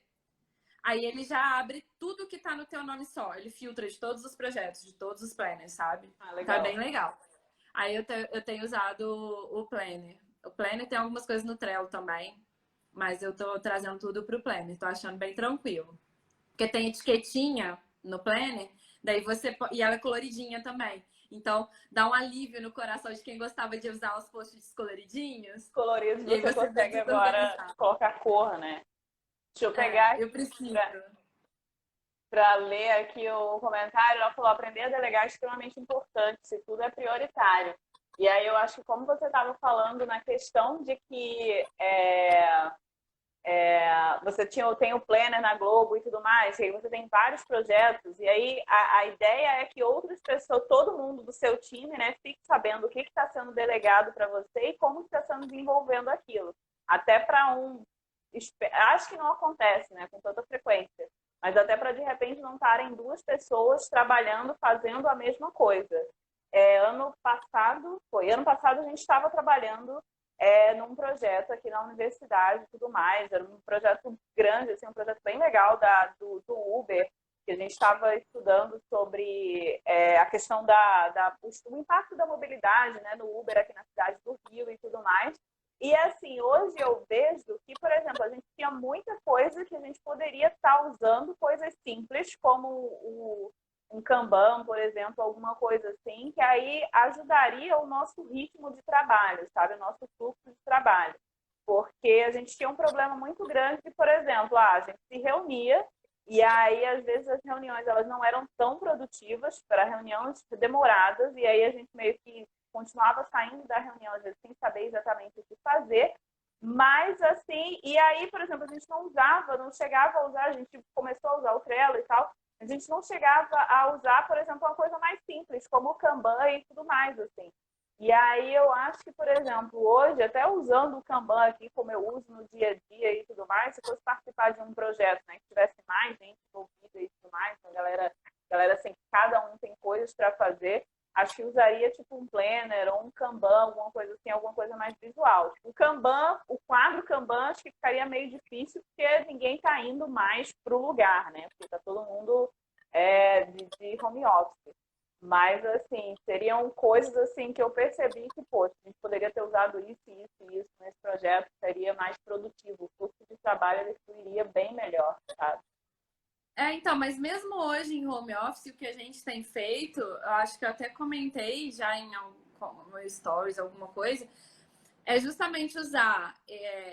[SPEAKER 2] Aí ele já abre tudo que tá no teu nome só. Ele filtra de todos os projetos, de todos os planners, sabe? Então é
[SPEAKER 1] Legal.
[SPEAKER 2] bem legal. Aí eu tenho usado o Planner. O Planner tem algumas coisas no Trello também, mas eu tô trazendo tudo pro Planner. Tô achando bem tranquilo. Porque tem etiquetinha no Planner, daí e ela é coloridinha também. Então, dá um alívio no coração de quem gostava de usar os post-its coloridinhos.
[SPEAKER 1] Coloridos
[SPEAKER 2] E aí
[SPEAKER 1] você
[SPEAKER 2] você vê
[SPEAKER 1] consegue
[SPEAKER 2] tudo
[SPEAKER 1] agora
[SPEAKER 2] organizado.
[SPEAKER 1] colocar cor, né? Deixa eu
[SPEAKER 2] É,
[SPEAKER 1] pegar
[SPEAKER 2] eu preciso.
[SPEAKER 1] para ler aqui o comentário. Ela falou: aprender a delegar é extremamente importante, se tudo é prioritário. E aí eu acho que, como você estava falando na questão de que você tem o Planner na Globo e tudo mais, e aí você tem vários projetos, e aí a ideia é que outras pessoas, todo mundo do seu time, né, fique sabendo o que está sendo delegado para você e como está sendo desenvolvendo aquilo. Até para acho que não acontece, né, com tanta frequência, mas até para de repente não estarem duas pessoas trabalhando, fazendo a mesma coisa. Ano passado a gente estava trabalhando num projeto aqui na universidade e tudo mais. Era um projeto grande, assim, um projeto bem legal do Uber, que a gente estava estudando sobre a questão o impacto da mobilidade, né, no Uber aqui na cidade do Rio e tudo mais. E assim, hoje eu vejo que, por exemplo, a gente tinha muita coisa que a gente poderia estar usando, coisas simples, como um Kanban, por exemplo, alguma coisa assim, que aí ajudaria o nosso ritmo de trabalho, sabe? O nosso fluxo de trabalho. Porque a gente tinha um problema muito grande, por exemplo, a gente se reunia e aí, às vezes, as reuniões elas não eram tão produtivas, para reuniões demoradas, e aí a gente meio que continuava saindo da reunião, às vezes, sem saber exatamente o que fazer. Mas, assim, e aí, por exemplo, a gente não chegava a usar, a gente começou a usar o Trello e tal, a gente não chegava a usar, por exemplo, uma coisa mais simples, como o Kanban e tudo mais, assim. E aí eu acho que, por exemplo, hoje, até usando o Kanban aqui, como eu uso no dia a dia e tudo mais, se fosse participar de um projeto, né, que tivesse mais gente envolvida e tudo mais, a galera assim, cada um tem coisas para fazer, acho que usaria tipo um planner ou um Kanban, alguma coisa assim, alguma coisa mais visual. Tipo, o Kanban, o quadro Kanban, acho que ficaria meio difícil, porque ninguém está indo mais para o lugar, né? Porque está todo mundo de home office. Mas, assim, seriam coisas assim que eu percebi que, poxa, a gente poderia ter usado isso, isso e isso nesse projeto, seria mais produtivo. O fluxo de trabalho ele fluiria bem melhor, sabe?
[SPEAKER 2] Então, mas mesmo hoje em home office, o que a gente tem feito, eu acho que eu até comentei já em algum stories, alguma coisa, é justamente usar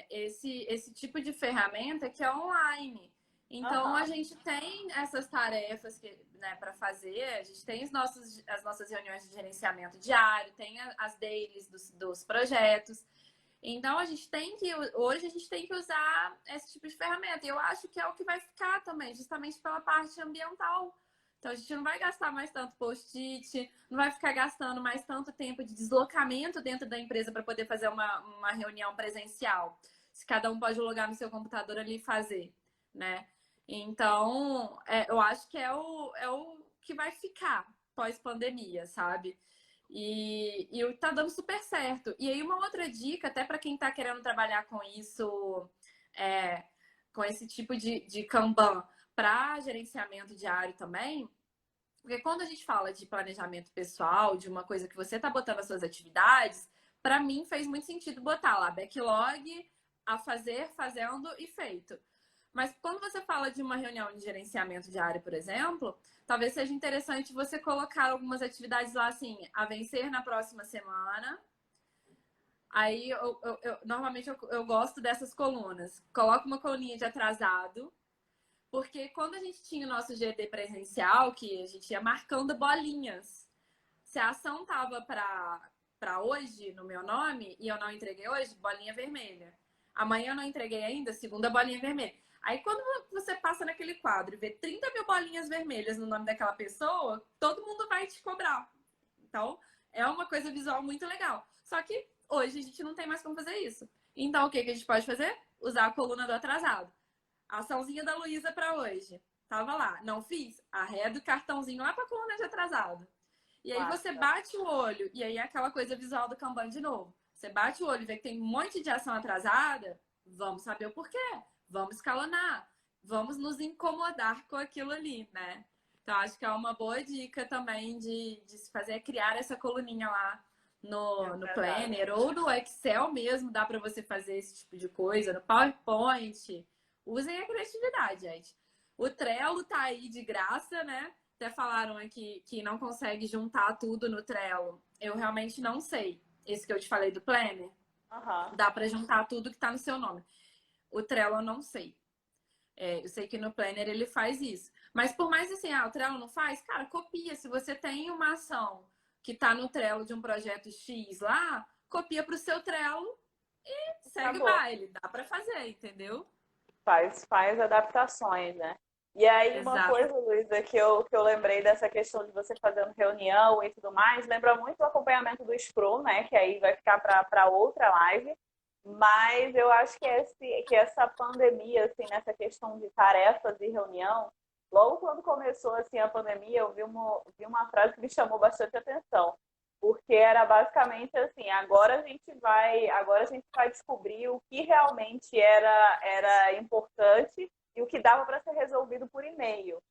[SPEAKER 2] esse tipo de ferramenta que é online. Então, a
[SPEAKER 1] Aham.
[SPEAKER 2] gente tem essas tarefas né, para fazer, a gente tem as nossas reuniões de gerenciamento diário, tem as dailies dos projetos. Então, hoje a gente tem que usar esse tipo de ferramenta. E eu acho que é o que vai ficar também, justamente pela parte ambiental. Então, a gente não vai gastar mais tanto post-it, não vai ficar gastando mais tanto tempo de deslocamento dentro da empresa para poder fazer uma reunião presencial. Se cada um pode logar no seu computador ali e fazer, né? Então, eu acho que é o que vai ficar pós-pandemia, sabe? E tá dando super certo. E aí, uma outra dica, até para quem tá querendo trabalhar com isso, é, com esse tipo de Kanban para gerenciamento diário também, porque quando a gente fala de planejamento pessoal, de uma coisa que você tá botando as suas atividades, para mim fez muito sentido botar lá backlog, a fazer, fazendo e feito. Mas quando você fala de uma reunião de gerenciamento diário, por exemplo, talvez seja interessante você colocar algumas atividades lá assim, a vencer na próxima semana. Aí, normalmente, eu gosto dessas colunas. Coloca uma coluninha de atrasado, porque quando a gente tinha o nosso GD presencial, que a gente ia marcando bolinhas. Se a ação tava para hoje no meu nome e eu não entreguei hoje, bolinha vermelha. Amanhã eu não entreguei ainda, segunda bolinha vermelha. Aí quando você passa naquele quadro e vê 30 mil bolinhas vermelhas no nome daquela pessoa, todo mundo vai te cobrar. Então, é uma coisa visual muito legal. Só que hoje a gente não tem mais como fazer isso. Então, o que a gente pode fazer? Usar a coluna do atrasado. A açãozinha da Luísa para hoje. Tava lá. Não fiz? Arredo o cartãozinho lá para a coluna de atrasado. E aí você
[SPEAKER 1] Massa.
[SPEAKER 2] bate o olho, e aí é aquela coisa visual do Kanban de novo. Você bate o olho e vê que tem um monte de ação atrasada, vamos saber o porquê. Vamos escalonar. Vamos nos incomodar com aquilo ali, né? Então, acho que é uma boa dica também de se fazer criar essa coluninha lá no
[SPEAKER 1] verdade.
[SPEAKER 2] Planner ou no Excel mesmo, dá para você fazer esse tipo de coisa, no PowerPoint. Usem a criatividade, gente. O Trello tá aí de graça, né? Até falaram aqui que não consegue juntar tudo no Trello. Eu realmente não sei. Esse que eu te falei do Planner,
[SPEAKER 1] Aham.
[SPEAKER 2] dá para juntar tudo que tá no seu nome. O Trello eu não sei. Eu sei que no Planner ele faz isso. Mas por mais assim, o Trello não faz, cara, copia. Se você tem uma ação que tá no Trello de um projeto X lá, copia pro seu Trello e segue o
[SPEAKER 1] Acabou.
[SPEAKER 2] baile. Dá para fazer, entendeu?
[SPEAKER 1] Faz adaptações, né? E aí, uma
[SPEAKER 2] Exato.
[SPEAKER 1] coisa, Luísa, que eu lembrei dessa questão de você fazendo reunião e tudo mais, lembra muito o acompanhamento do Scrum, né? Que aí vai ficar para outra live. Mas eu acho que essa pandemia, assim, nessa questão de tarefas e reunião, logo quando começou assim, a pandemia, eu vi uma frase que me chamou bastante atenção. Porque era basicamente assim, agora a gente vai descobrir o que realmente era importante e o que dava para ser resolvido por e-mail.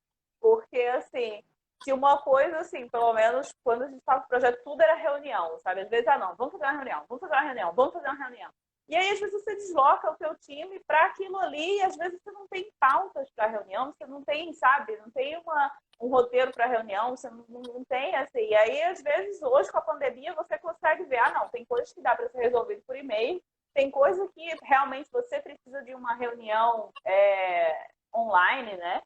[SPEAKER 1] Porque assim, tinha uma coisa assim, pelo menos quando a gente estava no projeto, tudo era reunião, sabe? Às vezes, não, vamos fazer uma reunião, vamos fazer uma reunião, vamos fazer uma reunião. E aí, às vezes, você desloca o seu time para aquilo ali, e às vezes você não tem pautas para reunião, você não tem, sabe, não tem um roteiro para reunião, você não tem assim. E aí, às vezes, hoje com a pandemia, você consegue ver, não, tem coisas que dá para ser resolvido por e-mail, tem coisa que realmente você precisa de uma reunião online, né?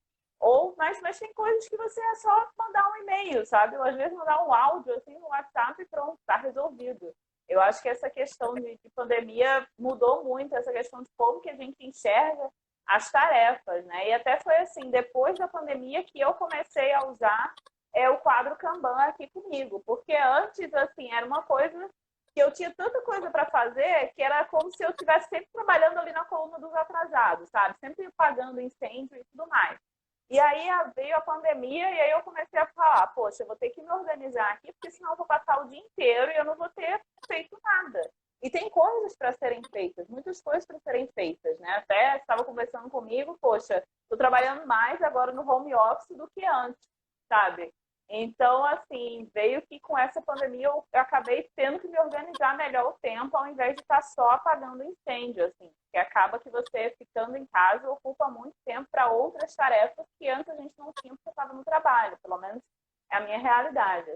[SPEAKER 1] Mas tem coisas que você é só mandar um e-mail, sabe? Ou às vezes mandar um áudio assim no WhatsApp e pronto, está resolvido. Eu acho que essa questão de pandemia mudou muito, essa questão de como que a gente enxerga as tarefas, né? E até foi assim, depois da pandemia que eu comecei a usar o quadro Kanban aqui comigo, porque antes, assim, era uma coisa que eu tinha tanta coisa para fazer que era como se eu estivesse sempre trabalhando ali na coluna dos atrasados, sabe? Sempre pagando incêndio e tudo mais. E aí veio a pandemia e aí eu comecei a falar, poxa, eu vou ter que me organizar aqui, porque senão eu vou passar o dia inteiro e eu não vou ter feito nada. E tem coisas para serem feitas, muitas coisas para serem feitas, né? Até estava conversando comigo, poxa, estou trabalhando mais agora no home office do que antes, sabe? Então, assim, veio que com essa pandemia eu acabei tendo que me organizar melhor o tempo, ao invés de estar só apagando incêndio, assim, que acaba que você ficando em casa ocupa muito tempo para outras tarefas que antes a gente não tinha porque estava no trabalho, pelo menos é a minha realidade.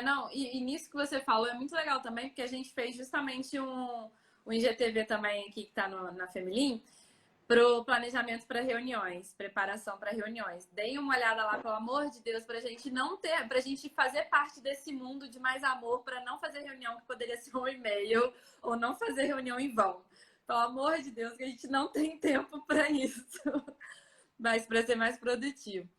[SPEAKER 2] Não, e nisso que você falou é muito legal também, porque a gente fez justamente um IGTV também aqui que está na Femilim, pro planejamento para reuniões, preparação para reuniões. Deem uma olhada lá, pelo amor de Deus, para a gente não ter, para a gente fazer parte desse mundo de mais amor, para não fazer reunião que poderia ser um e-mail ou não fazer reunião em vão. Pelo amor de Deus, que a gente não tem tempo para isso, mas para ser mais produtivo.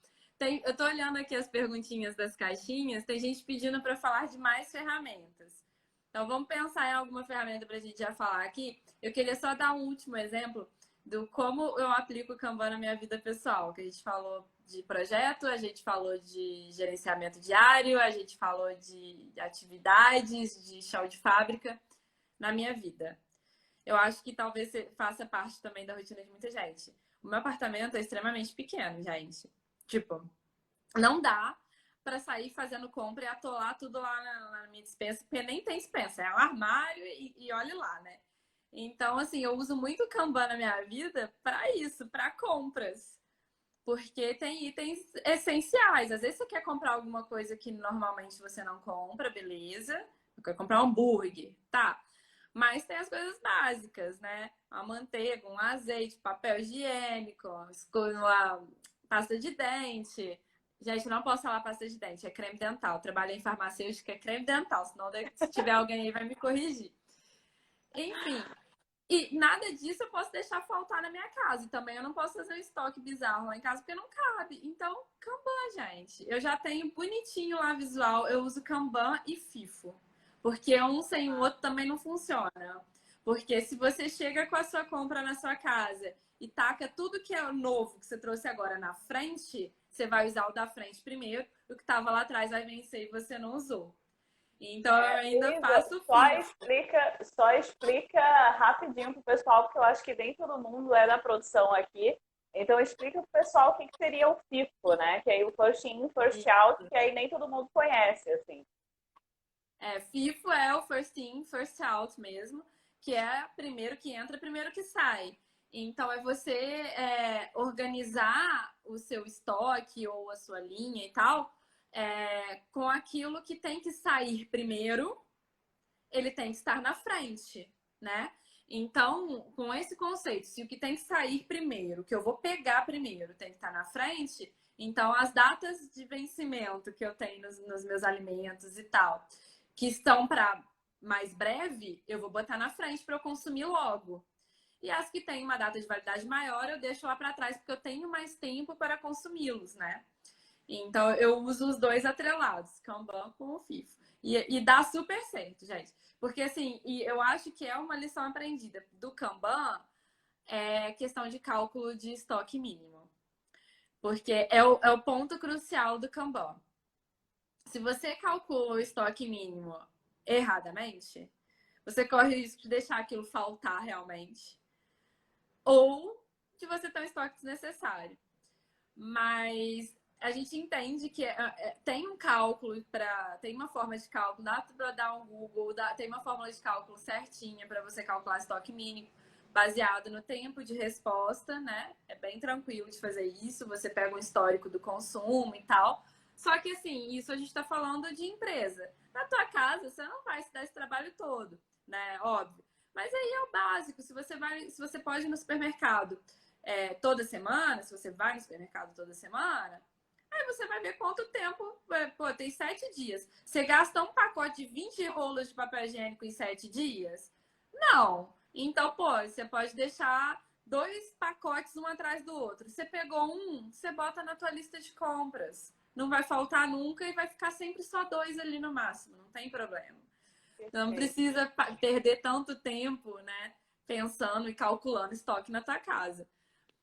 [SPEAKER 2] Eu tô olhando aqui as perguntinhas das caixinhas, tem gente pedindo para falar de mais ferramentas. Então vamos pensar em alguma ferramenta para a gente já falar aqui. Eu queria só dar um último exemplo do como eu aplico o Kanban na minha vida pessoal, que a gente falou de projeto, a gente falou de gerenciamento diário, a gente falou de atividades, de chão de fábrica na minha vida. Eu acho que talvez faça parte também da rotina de muita gente. O meu apartamento é extremamente pequeno, gente. Tipo, não dá para sair fazendo compra e atolar tudo lá na minha despensa, porque nem tem despensa, é um armário e olhe lá, né? Então, assim, eu uso muito o Kanban na minha vida para isso, para compras. Porque tem itens essenciais. Às vezes você quer comprar alguma coisa que normalmente você não compra, beleza. Eu quero comprar um hambúrguer, tá. Mas tem as coisas básicas, né? A manteiga, um azeite, papel higiênico, a pasta de dente. Gente, não posso falar pasta de dente, é creme dental. Trabalhei em farmacêutica, é creme dental, senão se tiver alguém aí vai me corrigir. Enfim, e nada disso eu posso deixar faltar na minha casa. E também eu não posso fazer um estoque bizarro lá em casa, porque não cabe. Então, Kanban, gente. Eu já tenho bonitinho lá visual. Eu uso Kanban e FIFO. Porque um sem o outro também não funciona. Porque se você chega com a sua compra na sua casa e taca tudo que é novo que você trouxe agora na frente, você vai usar o da frente primeiro. O que estava lá atrás vai vencer e você não usou. Então eu ainda
[SPEAKER 1] Luísa,
[SPEAKER 2] faço
[SPEAKER 1] só
[SPEAKER 2] FIFO.
[SPEAKER 1] explica rapidinho para o pessoal, porque eu acho que nem todo mundo é da produção aqui. Então explica para o pessoal o que seria o FIFO, né? Que aí o First In, First Out, que aí nem todo mundo conhece, assim.
[SPEAKER 2] FIFO é o first in, first out mesmo, que é primeiro que entra, primeiro que sai. Então, é você organizar o seu estoque ou a sua linha e tal, com aquilo que tem que sair primeiro, ele tem que estar na frente, né? Então, com esse conceito, se o que tem que sair primeiro, o que eu vou pegar primeiro, tem que estar na frente, então as datas de vencimento que eu tenho nos meus alimentos e tal, que estão para mais breve, eu vou botar na frente para eu consumir logo. E as que têm uma data de validade maior, eu deixo lá para trás, porque eu tenho mais tempo para consumi-los, né? Então, eu uso os dois atrelados, Kanban com o FIFO. E dá super certo, gente. Porque, assim, eu acho que é uma lição aprendida do Kanban, questão de cálculo de estoque mínimo. Porque é o ponto crucial do Kanban. Se você calcula o estoque mínimo erradamente, você corre o risco de deixar aquilo faltar realmente. Ou de você ter um estoque desnecessário. Mas a gente entende que tem um cálculo tem uma forma de cálculo, dá para dar um Google, tem uma fórmula de cálculo certinha para você calcular estoque mínimo, baseado no tempo de resposta, né? É bem tranquilo de fazer isso, você pega um histórico do consumo e tal. Só que assim, isso a gente está falando de empresa. Na tua casa, você não vai se dar esse trabalho todo, né? Óbvio. Mas aí é o básico. Se você pode ir no supermercado toda semana, se você vai no supermercado toda semana, aí você vai ver quanto tempo. Pô, tem 7 dias. Você gasta um pacote de 20 rolos de papel higiênico em 7 dias? Não. Então, pô, você pode deixar 2 pacotes um atrás do outro. Você pegou um, você bota na tua lista de compras. Não vai faltar nunca e vai ficar sempre só 2 ali no máximo. Não tem problema. Então, não precisa perder tanto tempo, né? Pensando e calculando estoque na tua casa.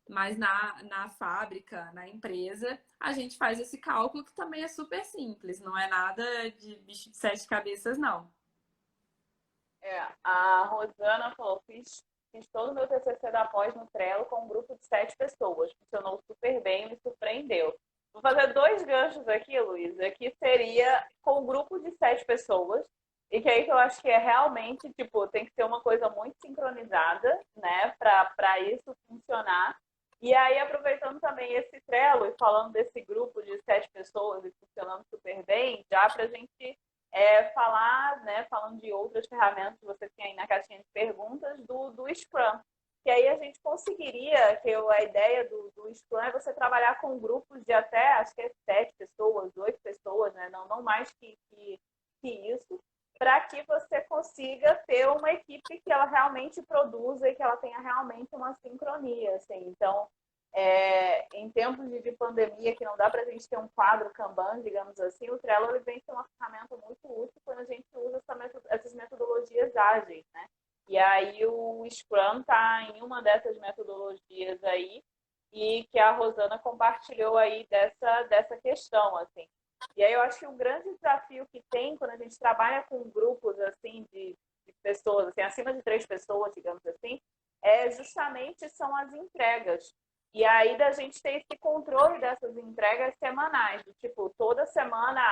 [SPEAKER 2] Mas na fábrica, na empresa, a gente faz esse cálculo que também é super simples. Não é nada de bicho de 7 cabeças, não.
[SPEAKER 1] A Rosana falou, fiz todo o meu TCC da pós no Trello com um grupo de 7 pessoas. Funcionou super bem, me surpreendeu. Vou fazer 2 ganchos aqui, Luísa, que seria com um grupo de 7 pessoas, e que aí que eu acho que é realmente, tipo, tem que ser uma coisa muito sincronizada, né, para isso funcionar. E aí, aproveitando também esse Trello e falando desse grupo de 7 pessoas e funcionando super bem, já para a gente falar, né, falando de outras ferramentas que você tem aí na caixinha de perguntas, do Scrum. Que aí a gente conseguiria, a ideia do Scrum é você trabalhar com grupos de até, acho que 7 pessoas, 8 pessoas, né, não mais que isso, para que você consiga ter uma equipe que ela realmente produza e que ela tenha realmente uma sincronia, assim. Então, em tempos de pandemia, que não dá para a gente ter um quadro Kanban, digamos assim, o Trello ele vem ser uma ferramenta muito útil quando a gente usa essas metodologias ágeis, né? E aí o Scrum está em uma dessas metodologias aí, e que a Rosana compartilhou aí dessa questão, assim. E aí eu acho que o grande desafio que tem quando a gente trabalha com grupos assim de pessoas, assim, acima de 3 pessoas, digamos assim, justamente são as entregas. E aí da gente ter esse controle dessas entregas semanais, do tipo, toda semana,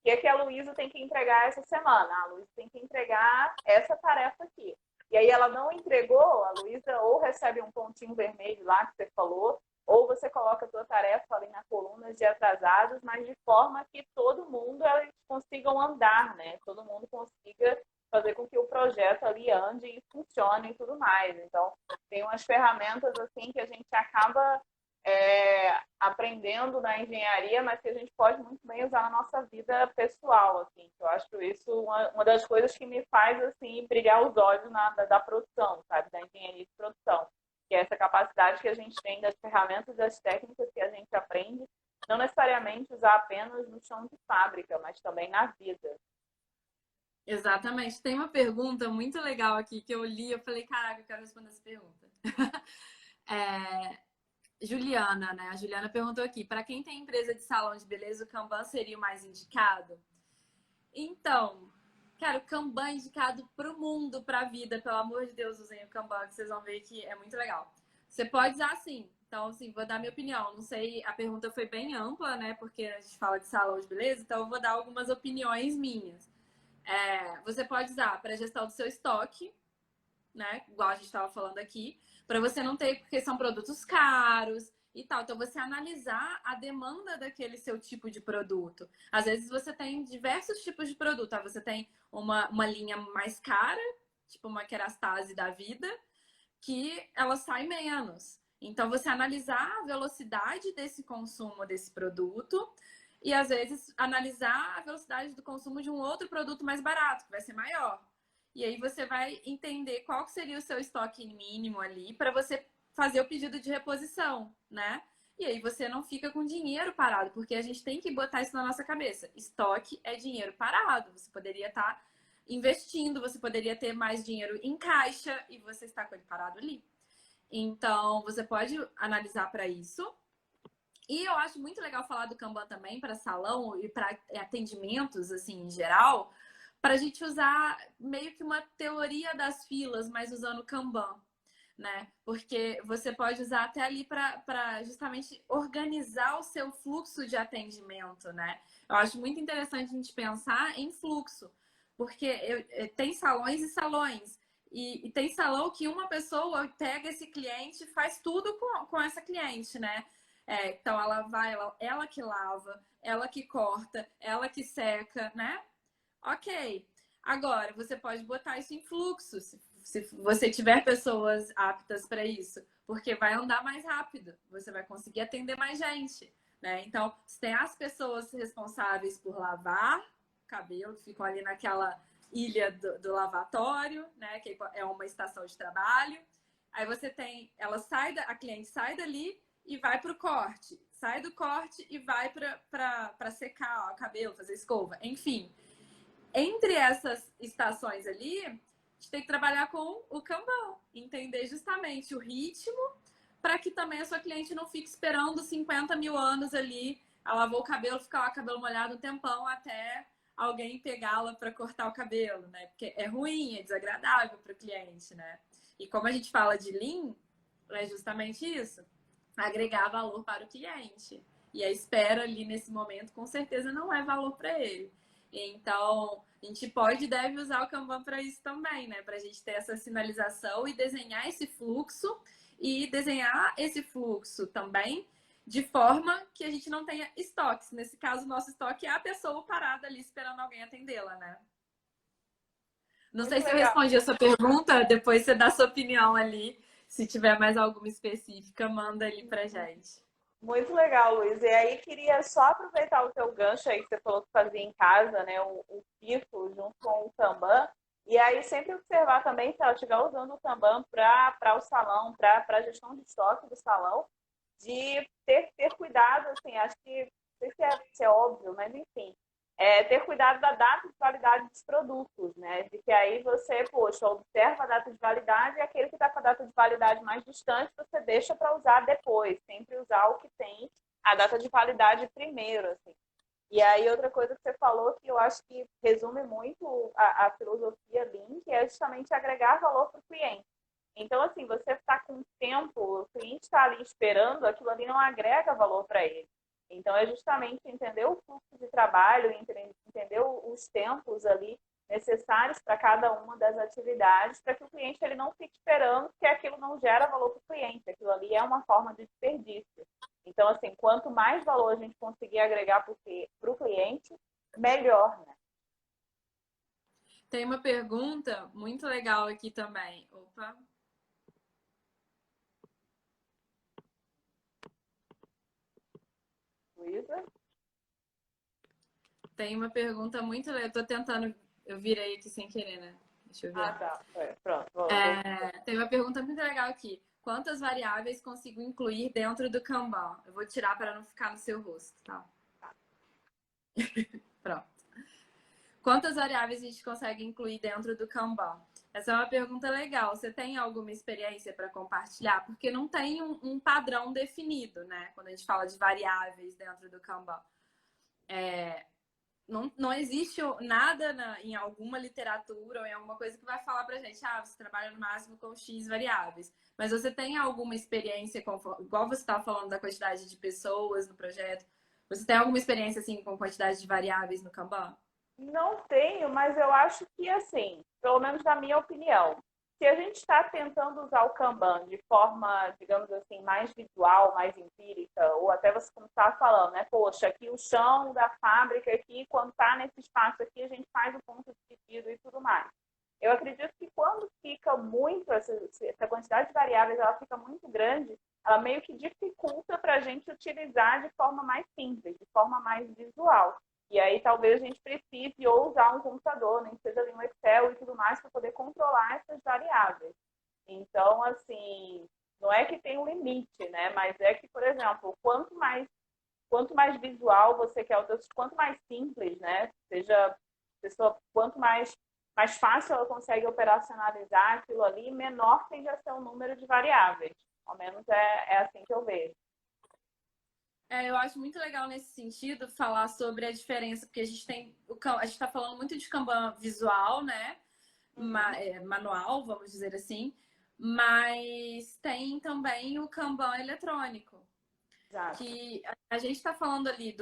[SPEAKER 1] o que é que a Luísa tem que entregar essa semana? A Luísa tem que entregar essa tarefa aqui. E aí ela não entregou, a Luísa ou recebe um pontinho vermelho lá que você falou, ou você coloca a sua tarefa ali na coluna de atrasados, mas de forma que todo mundo eles consigam andar, né? Todo mundo consiga fazer com que o projeto ali ande e funcione e tudo mais. Então, tem umas ferramentas assim que a gente acaba aprendendo na engenharia, mas que a gente pode muito bem usar na nossa vida pessoal, assim. Eu acho isso uma das coisas que me faz assim brilhar os olhos da produção, sabe, da engenharia de produção, que é essa capacidade que a gente tem das ferramentas, das técnicas que a gente aprende, não necessariamente usar apenas no chão de fábrica, mas também na vida.
[SPEAKER 2] Exatamente. Tem uma pergunta muito legal aqui que eu li, eu falei, caraca, eu quero responder essa pergunta. Juliana, né? A Juliana perguntou aqui, para quem tem empresa de salão de beleza, o Kanban seria o mais indicado? Então, cara, o Kanban é indicado para o mundo, para a vida. Pelo amor de Deus, usem o Kanban, que vocês vão ver que é muito legal. Você pode usar sim. Então, assim, vou dar minha opinião. Não sei, a pergunta foi bem ampla, né? Porque a gente fala de salão de beleza, então eu vou dar algumas opiniões minhas. Você pode usar para gestão do seu estoque, né? Igual a gente estava falando aqui, para você não ter, porque são produtos caros e tal. Então, você analisar a demanda daquele seu tipo de produto. Às vezes, você tem diversos tipos de produto. Tá? Você tem uma linha mais cara, tipo uma Kerastase da vida, que ela sai menos. Então, você analisar a velocidade desse consumo desse produto e, às vezes, analisar a velocidade do consumo de um outro produto mais barato, que vai ser maior. E aí você vai entender qual seria o seu estoque mínimo ali para você fazer o pedido de reposição, né? E aí você não fica com dinheiro parado, porque a gente tem que botar isso na nossa cabeça. Estoque é dinheiro parado. Você poderia estar investindo, você poderia ter mais dinheiro em caixa e você está com ele parado ali. Então, você pode analisar para isso. E eu acho muito legal falar do Kanban também para salão e para atendimentos, assim, em geral, para a gente usar meio que uma teoria das filas, mas usando o Kanban, né? Porque você pode usar até ali para justamente organizar o seu fluxo de atendimento, né? Eu acho muito interessante a gente pensar em fluxo, porque tem salões e salões. E tem salão que uma pessoa pega esse cliente e faz tudo com essa cliente, né? Então ela vai, ela que lava, ela que corta, ela que seca, né? Ok. Agora, você pode botar isso em fluxo, se você tiver pessoas aptas para isso, porque vai andar mais rápido, você vai conseguir atender mais gente, né? Então, você tem as pessoas responsáveis por lavar cabelo, que ficam ali naquela ilha do lavatório, né? Que é uma estação de trabalho. Aí você tem, a cliente sai dali e vai para o corte, sai do corte e vai para secar ó, o cabelo, fazer escova, enfim. Entre essas estações ali, a gente tem que trabalhar com o Kanban, entender justamente o ritmo para que também a sua cliente não fique esperando 50 mil anos ali. Ela lavou o cabelo, ficar lá cabelo molhado um tempão até alguém pegá-la para cortar o cabelo, né? Porque é ruim, é desagradável para o cliente, né? E como a gente fala de Lean, é justamente isso, agregar valor para o cliente. E a espera ali nesse momento, com certeza, não é valor para ele. Então, a gente pode e deve usar o Kanban para isso também, né? Para a gente ter essa sinalização e desenhar esse fluxo e desenhar esse fluxo também de forma que a gente não tenha estoques. Nesse caso, o nosso estoque é a pessoa parada ali esperando alguém atendê-la, né? Não
[SPEAKER 1] Muito
[SPEAKER 2] sei se eu
[SPEAKER 1] legal.
[SPEAKER 2] respondi a sua pergunta, depois você dá sua opinião ali. Se tiver mais alguma específica, manda ali pra gente.
[SPEAKER 1] Muito legal, Luiz. E aí, queria só aproveitar o teu gancho aí que você falou que fazia em casa, né? O FIFO junto com o Kanban. E aí, sempre observar também se ela estiver usando o Kanban para o salão, para a gestão de estoque do salão, de ter cuidado, assim, acho que, não sei se é óbvio, mas enfim, ter cuidado da data de validade dos produtos, né? De que aí você, poxa, observa a data de validade e aquele que está com a data de validade mais distante, você deixa para usar depois, sempre usar o que tem a data de validade primeiro, assim. E aí, outra coisa que você falou que eu acho que resume muito a filosofia Lean, que é justamente agregar valor para o cliente. Então, assim, você está com tempo, o cliente está ali esperando, aquilo ali não agrega valor para ele. Então, é justamente entender o fluxo de trabalho, entender os tempos ali necessários para cada uma das atividades, para que o cliente ele não fique esperando, porque aquilo não gera valor para o cliente. Aquilo ali é uma forma de desperdício. Então, assim, quanto mais valor a gente conseguir agregar para o cliente, melhor, né?
[SPEAKER 2] Tem uma pergunta muito legal aqui também. Opa.
[SPEAKER 1] Luísa?
[SPEAKER 2] Tem uma pergunta muito legal. Eu tô tentando. Eu virei aqui sem querer, né? Deixa eu
[SPEAKER 1] Ah,
[SPEAKER 2] virar.
[SPEAKER 1] tá. Pronto.
[SPEAKER 2] Tem uma pergunta muito legal aqui. Quantas variáveis consigo incluir dentro do Kanban? Eu vou tirar para não ficar no seu rosto, tá? Pronto. Quantas variáveis a gente consegue incluir dentro do Kanban? Essa é uma pergunta legal. Você tem alguma experiência para compartilhar? Porque não tem um padrão definido, né? Quando a gente fala de variáveis dentro do Kanban. Não existe nada em alguma literatura ou em alguma coisa que vai falar pra gente, você trabalha no máximo com X variáveis. Mas você tem alguma experiência, igual você estava falando da quantidade de pessoas no projeto, você tem alguma experiência assim com quantidade de variáveis no Kanban?
[SPEAKER 1] Não tenho, mas eu acho que, assim, pelo menos na minha opinião, se a gente está tentando usar o Kanban de forma, digamos assim, mais visual, mais empírica, ou até você como estava falando, né? Poxa, aqui o chão da fábrica, aqui, quando está nesse espaço aqui, a gente faz o ponto de tecido e tudo mais. Eu acredito que quando fica muito, essa quantidade de variáveis, ela fica muito grande, ela meio que dificulta para a gente utilizar de forma mais simples, de forma mais visual. E aí talvez a gente precise ou usar um computador, nem que seja ali um Excel e tudo mais, para poder controlar essas variáveis. Então, assim, não é que tem um limite, né? Mas é que, por exemplo, quanto mais visual você quer, quanto mais simples, né? Seja pessoa, quanto mais fácil ela consegue operacionalizar aquilo ali, menor tende a ser o número de variáveis. Ao menos é assim que eu vejo.
[SPEAKER 2] Eu acho muito legal nesse sentido falar sobre a diferença, porque a gente está falando muito de Kanban visual, né?
[SPEAKER 1] Uhum.
[SPEAKER 2] Manual, vamos dizer assim, mas tem também o Kanban eletrônico,
[SPEAKER 1] Exato.
[SPEAKER 2] que a gente está falando ali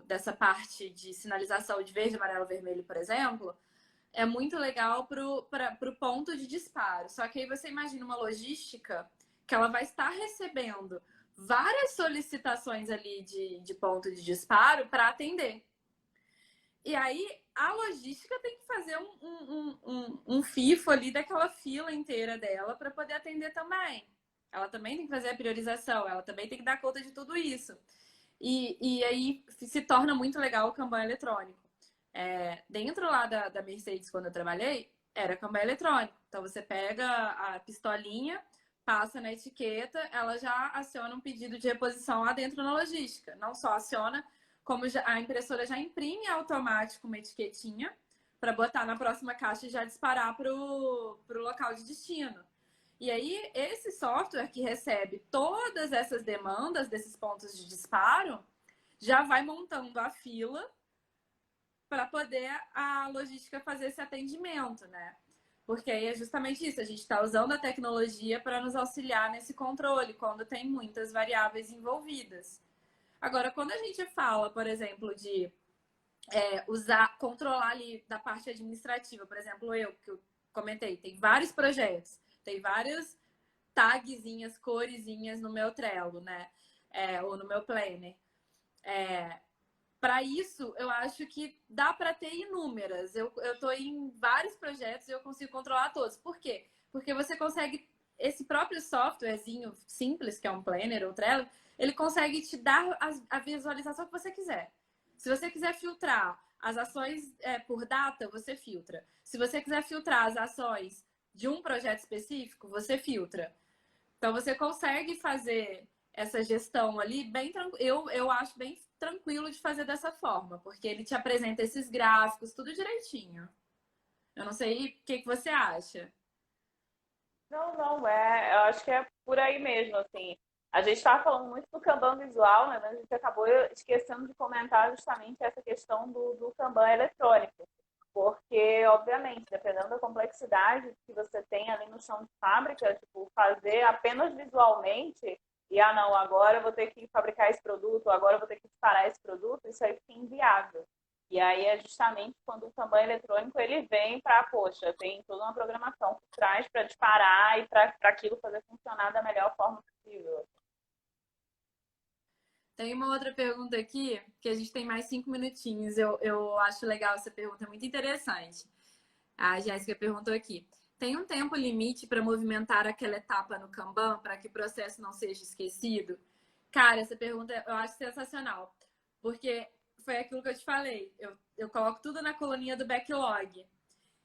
[SPEAKER 2] dessa parte de sinalização de verde, amarelo, vermelho, por exemplo, é muito legal para o ponto de disparo. Só que aí você imagina uma logística que ela vai estar recebendo várias solicitações ali de ponto de disparo para atender. E aí a logística tem que fazer um FIFO ali daquela fila inteira dela para poder atender também. Ela também tem que fazer a priorização, ela também tem que dar conta de tudo isso. E aí se torna muito legal o Kanban eletrônico. Dentro lá da Mercedes, quando eu trabalhei, era Kanban eletrônico. Então você pega a pistolinha, passa na etiqueta, ela já aciona um pedido de reposição lá dentro na logística. Não só aciona, como a impressora já imprime automático uma etiquetinha para botar na próxima caixa e já disparar para o local de destino. E aí, esse software que recebe todas essas demandas desses pontos de disparo já vai montando a fila para poder a logística fazer esse atendimento, né? Porque aí é justamente isso, a gente está usando a tecnologia para nos auxiliar nesse controle, quando tem muitas variáveis envolvidas. Agora, quando a gente fala, por exemplo, de controlar ali da parte administrativa, por exemplo, que eu comentei, tem vários projetos, tem vários tagzinhas, coresinhas no meu Trello, né? Ou no meu Planner. Para isso, eu acho que dá para ter inúmeras. Eu estou em vários projetos e eu consigo controlar todos. Por quê? Porque você consegue, esse próprio softwarezinho simples, que é um Planner ou Trello, ele consegue te dar a visualização que você quiser. Se você quiser filtrar as ações por data, você filtra. Se você quiser filtrar as ações de um projeto específico, você filtra. Então você consegue fazer essa gestão ali bem tranquilo. Eu acho bem tranquilo de fazer dessa forma, porque ele te apresenta esses gráficos, tudo direitinho. Eu não sei o que você acha.
[SPEAKER 1] Não, não, eu acho que é por aí mesmo, assim. A gente estava falando muito do Kanban visual, né? Mas a gente acabou esquecendo de comentar justamente essa questão do Kanban eletrônico. Porque, obviamente, dependendo da complexidade que você tem ali no chão de fábrica, tipo, fazer apenas visualmente e, não, agora eu vou ter que fabricar esse produto, agora eu vou ter que disparar esse produto, isso aí fica inviável. E aí é justamente quando o Kanban eletrônico ele vem para, poxa, tem toda uma programação por trás para disparar e para aquilo fazer funcionar da melhor forma possível.
[SPEAKER 2] Tem uma outra pergunta aqui, que a gente tem mais 5 minutinhos. Eu acho legal essa pergunta, é muito interessante. A Jéssica perguntou aqui. Tem um tempo limite para movimentar aquela etapa no Kanban para que o processo não seja esquecido? Cara, essa pergunta eu acho sensacional. Porque foi aquilo que eu te falei. Eu coloco tudo na coluninha do backlog.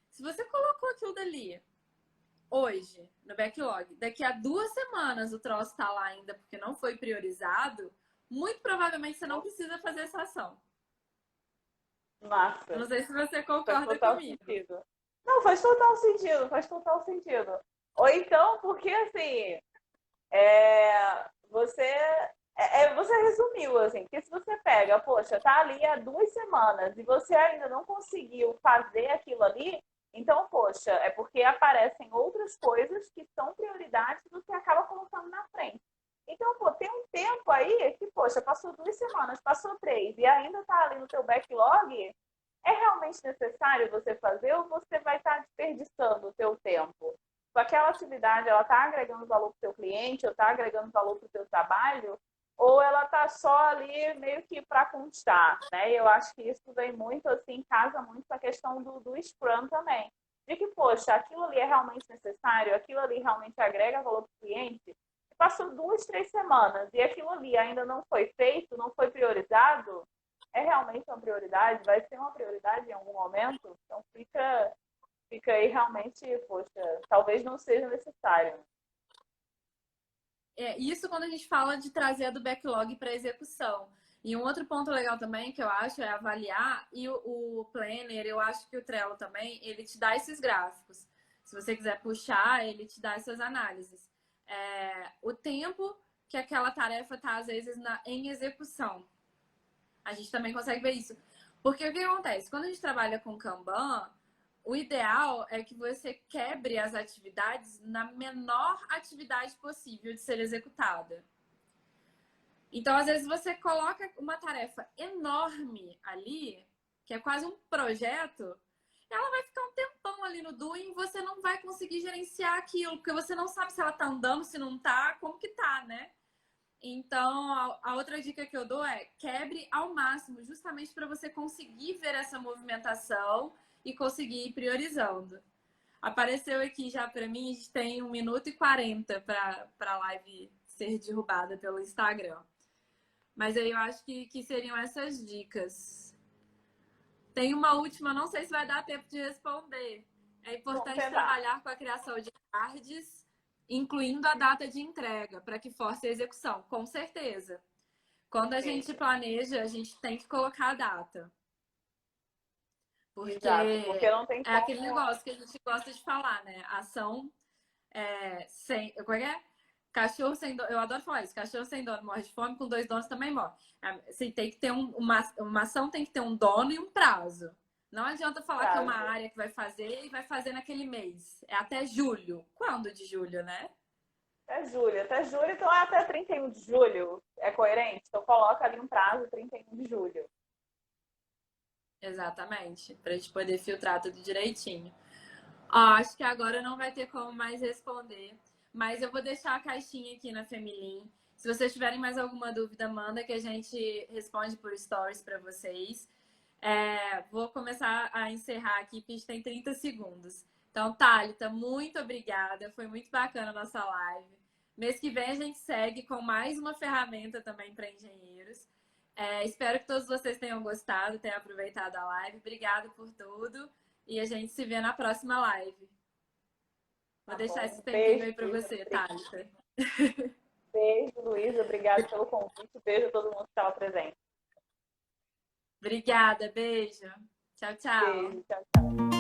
[SPEAKER 2] Se você colocou aquilo dali hoje, no backlog, daqui a 2 semanas o troço está lá ainda porque não foi priorizado, muito provavelmente você não precisa fazer essa ação. Eu
[SPEAKER 1] Massa.
[SPEAKER 2] não sei se você
[SPEAKER 1] Faz
[SPEAKER 2] concorda
[SPEAKER 1] total
[SPEAKER 2] comigo.
[SPEAKER 1] sentido. Não, faz total sentido, faz total sentido. Ou então, porque assim, você resumiu, assim, porque se você pega, poxa, tá ali há 2 semanas e você ainda não conseguiu fazer aquilo ali, então, poxa, é porque aparecem outras coisas que são prioridades do que acaba colocando na frente. Então, pô, tem um tempo aí que, poxa, passou 2 semanas, passou 3 e ainda tá ali no teu backlog, é realmente necessário você fazer ou você vai estar desperdiçando o seu tempo? Aquela atividade, ela está agregando valor para o seu cliente, ou está agregando valor para o seu trabalho, ou ela está só ali meio que para constar, né? E eu acho que isso vem muito, assim, casa muito com a questão do Scrum também. De que, poxa, aquilo ali é realmente necessário, aquilo ali realmente agrega valor para o cliente. Passou 2, 3 semanas e aquilo ali ainda não foi feito, não foi priorizado, é realmente uma prioridade? Vai ser uma prioridade em algum momento? Então fica aí realmente, poxa, talvez não seja necessário.
[SPEAKER 2] Isso quando a gente fala de trazer do backlog para execução. E um outro ponto legal também que eu acho é avaliar, e o Planner, eu acho que o Trello também, ele te dá esses gráficos. Se você quiser puxar, ele te dá essas análises. O tempo que aquela tarefa está, às vezes, em execução. A gente também consegue ver isso. Porque o que acontece? Quando a gente trabalha com Kanban, o ideal é que você quebre as atividades na menor atividade possível de ser executada. Então, às vezes, você coloca uma tarefa enorme ali, que é quase um projeto, ela vai ficar um tempão ali no doing e você não vai conseguir gerenciar aquilo, porque você não sabe se ela tá andando, se não tá, como que tá, né? Então, a outra dica que eu dou é quebre ao máximo, justamente para você conseguir ver essa movimentação e conseguir ir priorizando. Apareceu aqui já para mim, a gente tem 1 minuto e 40 para a live ser derrubada pelo Instagram. Mas aí eu acho que seriam essas dicas. Tem uma última, não sei se vai dar tempo de responder. É importante trabalhar com a criação de cards, incluindo a data de entrega, para que force a execução. Com certeza. Quando a gente planeja, a gente tem que colocar a data. Porque,
[SPEAKER 1] exato, porque não tem
[SPEAKER 2] é
[SPEAKER 1] como...
[SPEAKER 2] aquele negócio que a gente gosta de falar, né? Ação sem... Como é que é? Cachorro sem dono... Eu adoro falar isso. Cachorro sem dono morre de fome, com 2 donos também morre. Assim, tem que ter uma ação tem que ter um dono e um prazo. Não adianta falar que é uma área que vai fazer e vai fazer naquele mês. É até julho. Quando de julho, né?
[SPEAKER 1] Até julho, então é até 31 de julho. É coerente? Então coloca ali um prazo, 31 de julho.
[SPEAKER 2] Exatamente, para a gente poder filtrar tudo direitinho. Ó, acho que agora não vai ter como mais responder, mas eu vou deixar a caixinha aqui na Femilim. Se vocês tiverem mais alguma dúvida, manda que a gente responde por stories para vocês. Vou começar a encerrar aqui, porque a gente tem 30 segundos. Então, Thalita, muito obrigada. Foi muito bacana a nossa live. Mês que vem a gente segue com mais uma ferramenta também para engenheiros. Espero que todos vocês tenham gostado, tenham aproveitado a live. Obrigada por tudo. E a gente se vê na próxima live. Vou deixar esse tempinho aí para você, Thalita.
[SPEAKER 1] Beijo, Luísa. Obrigada pelo convite. Beijo a todo mundo que estava presente.
[SPEAKER 2] Obrigada, beijo. Tchau, tchau.
[SPEAKER 1] Beijo, tchau, tchau.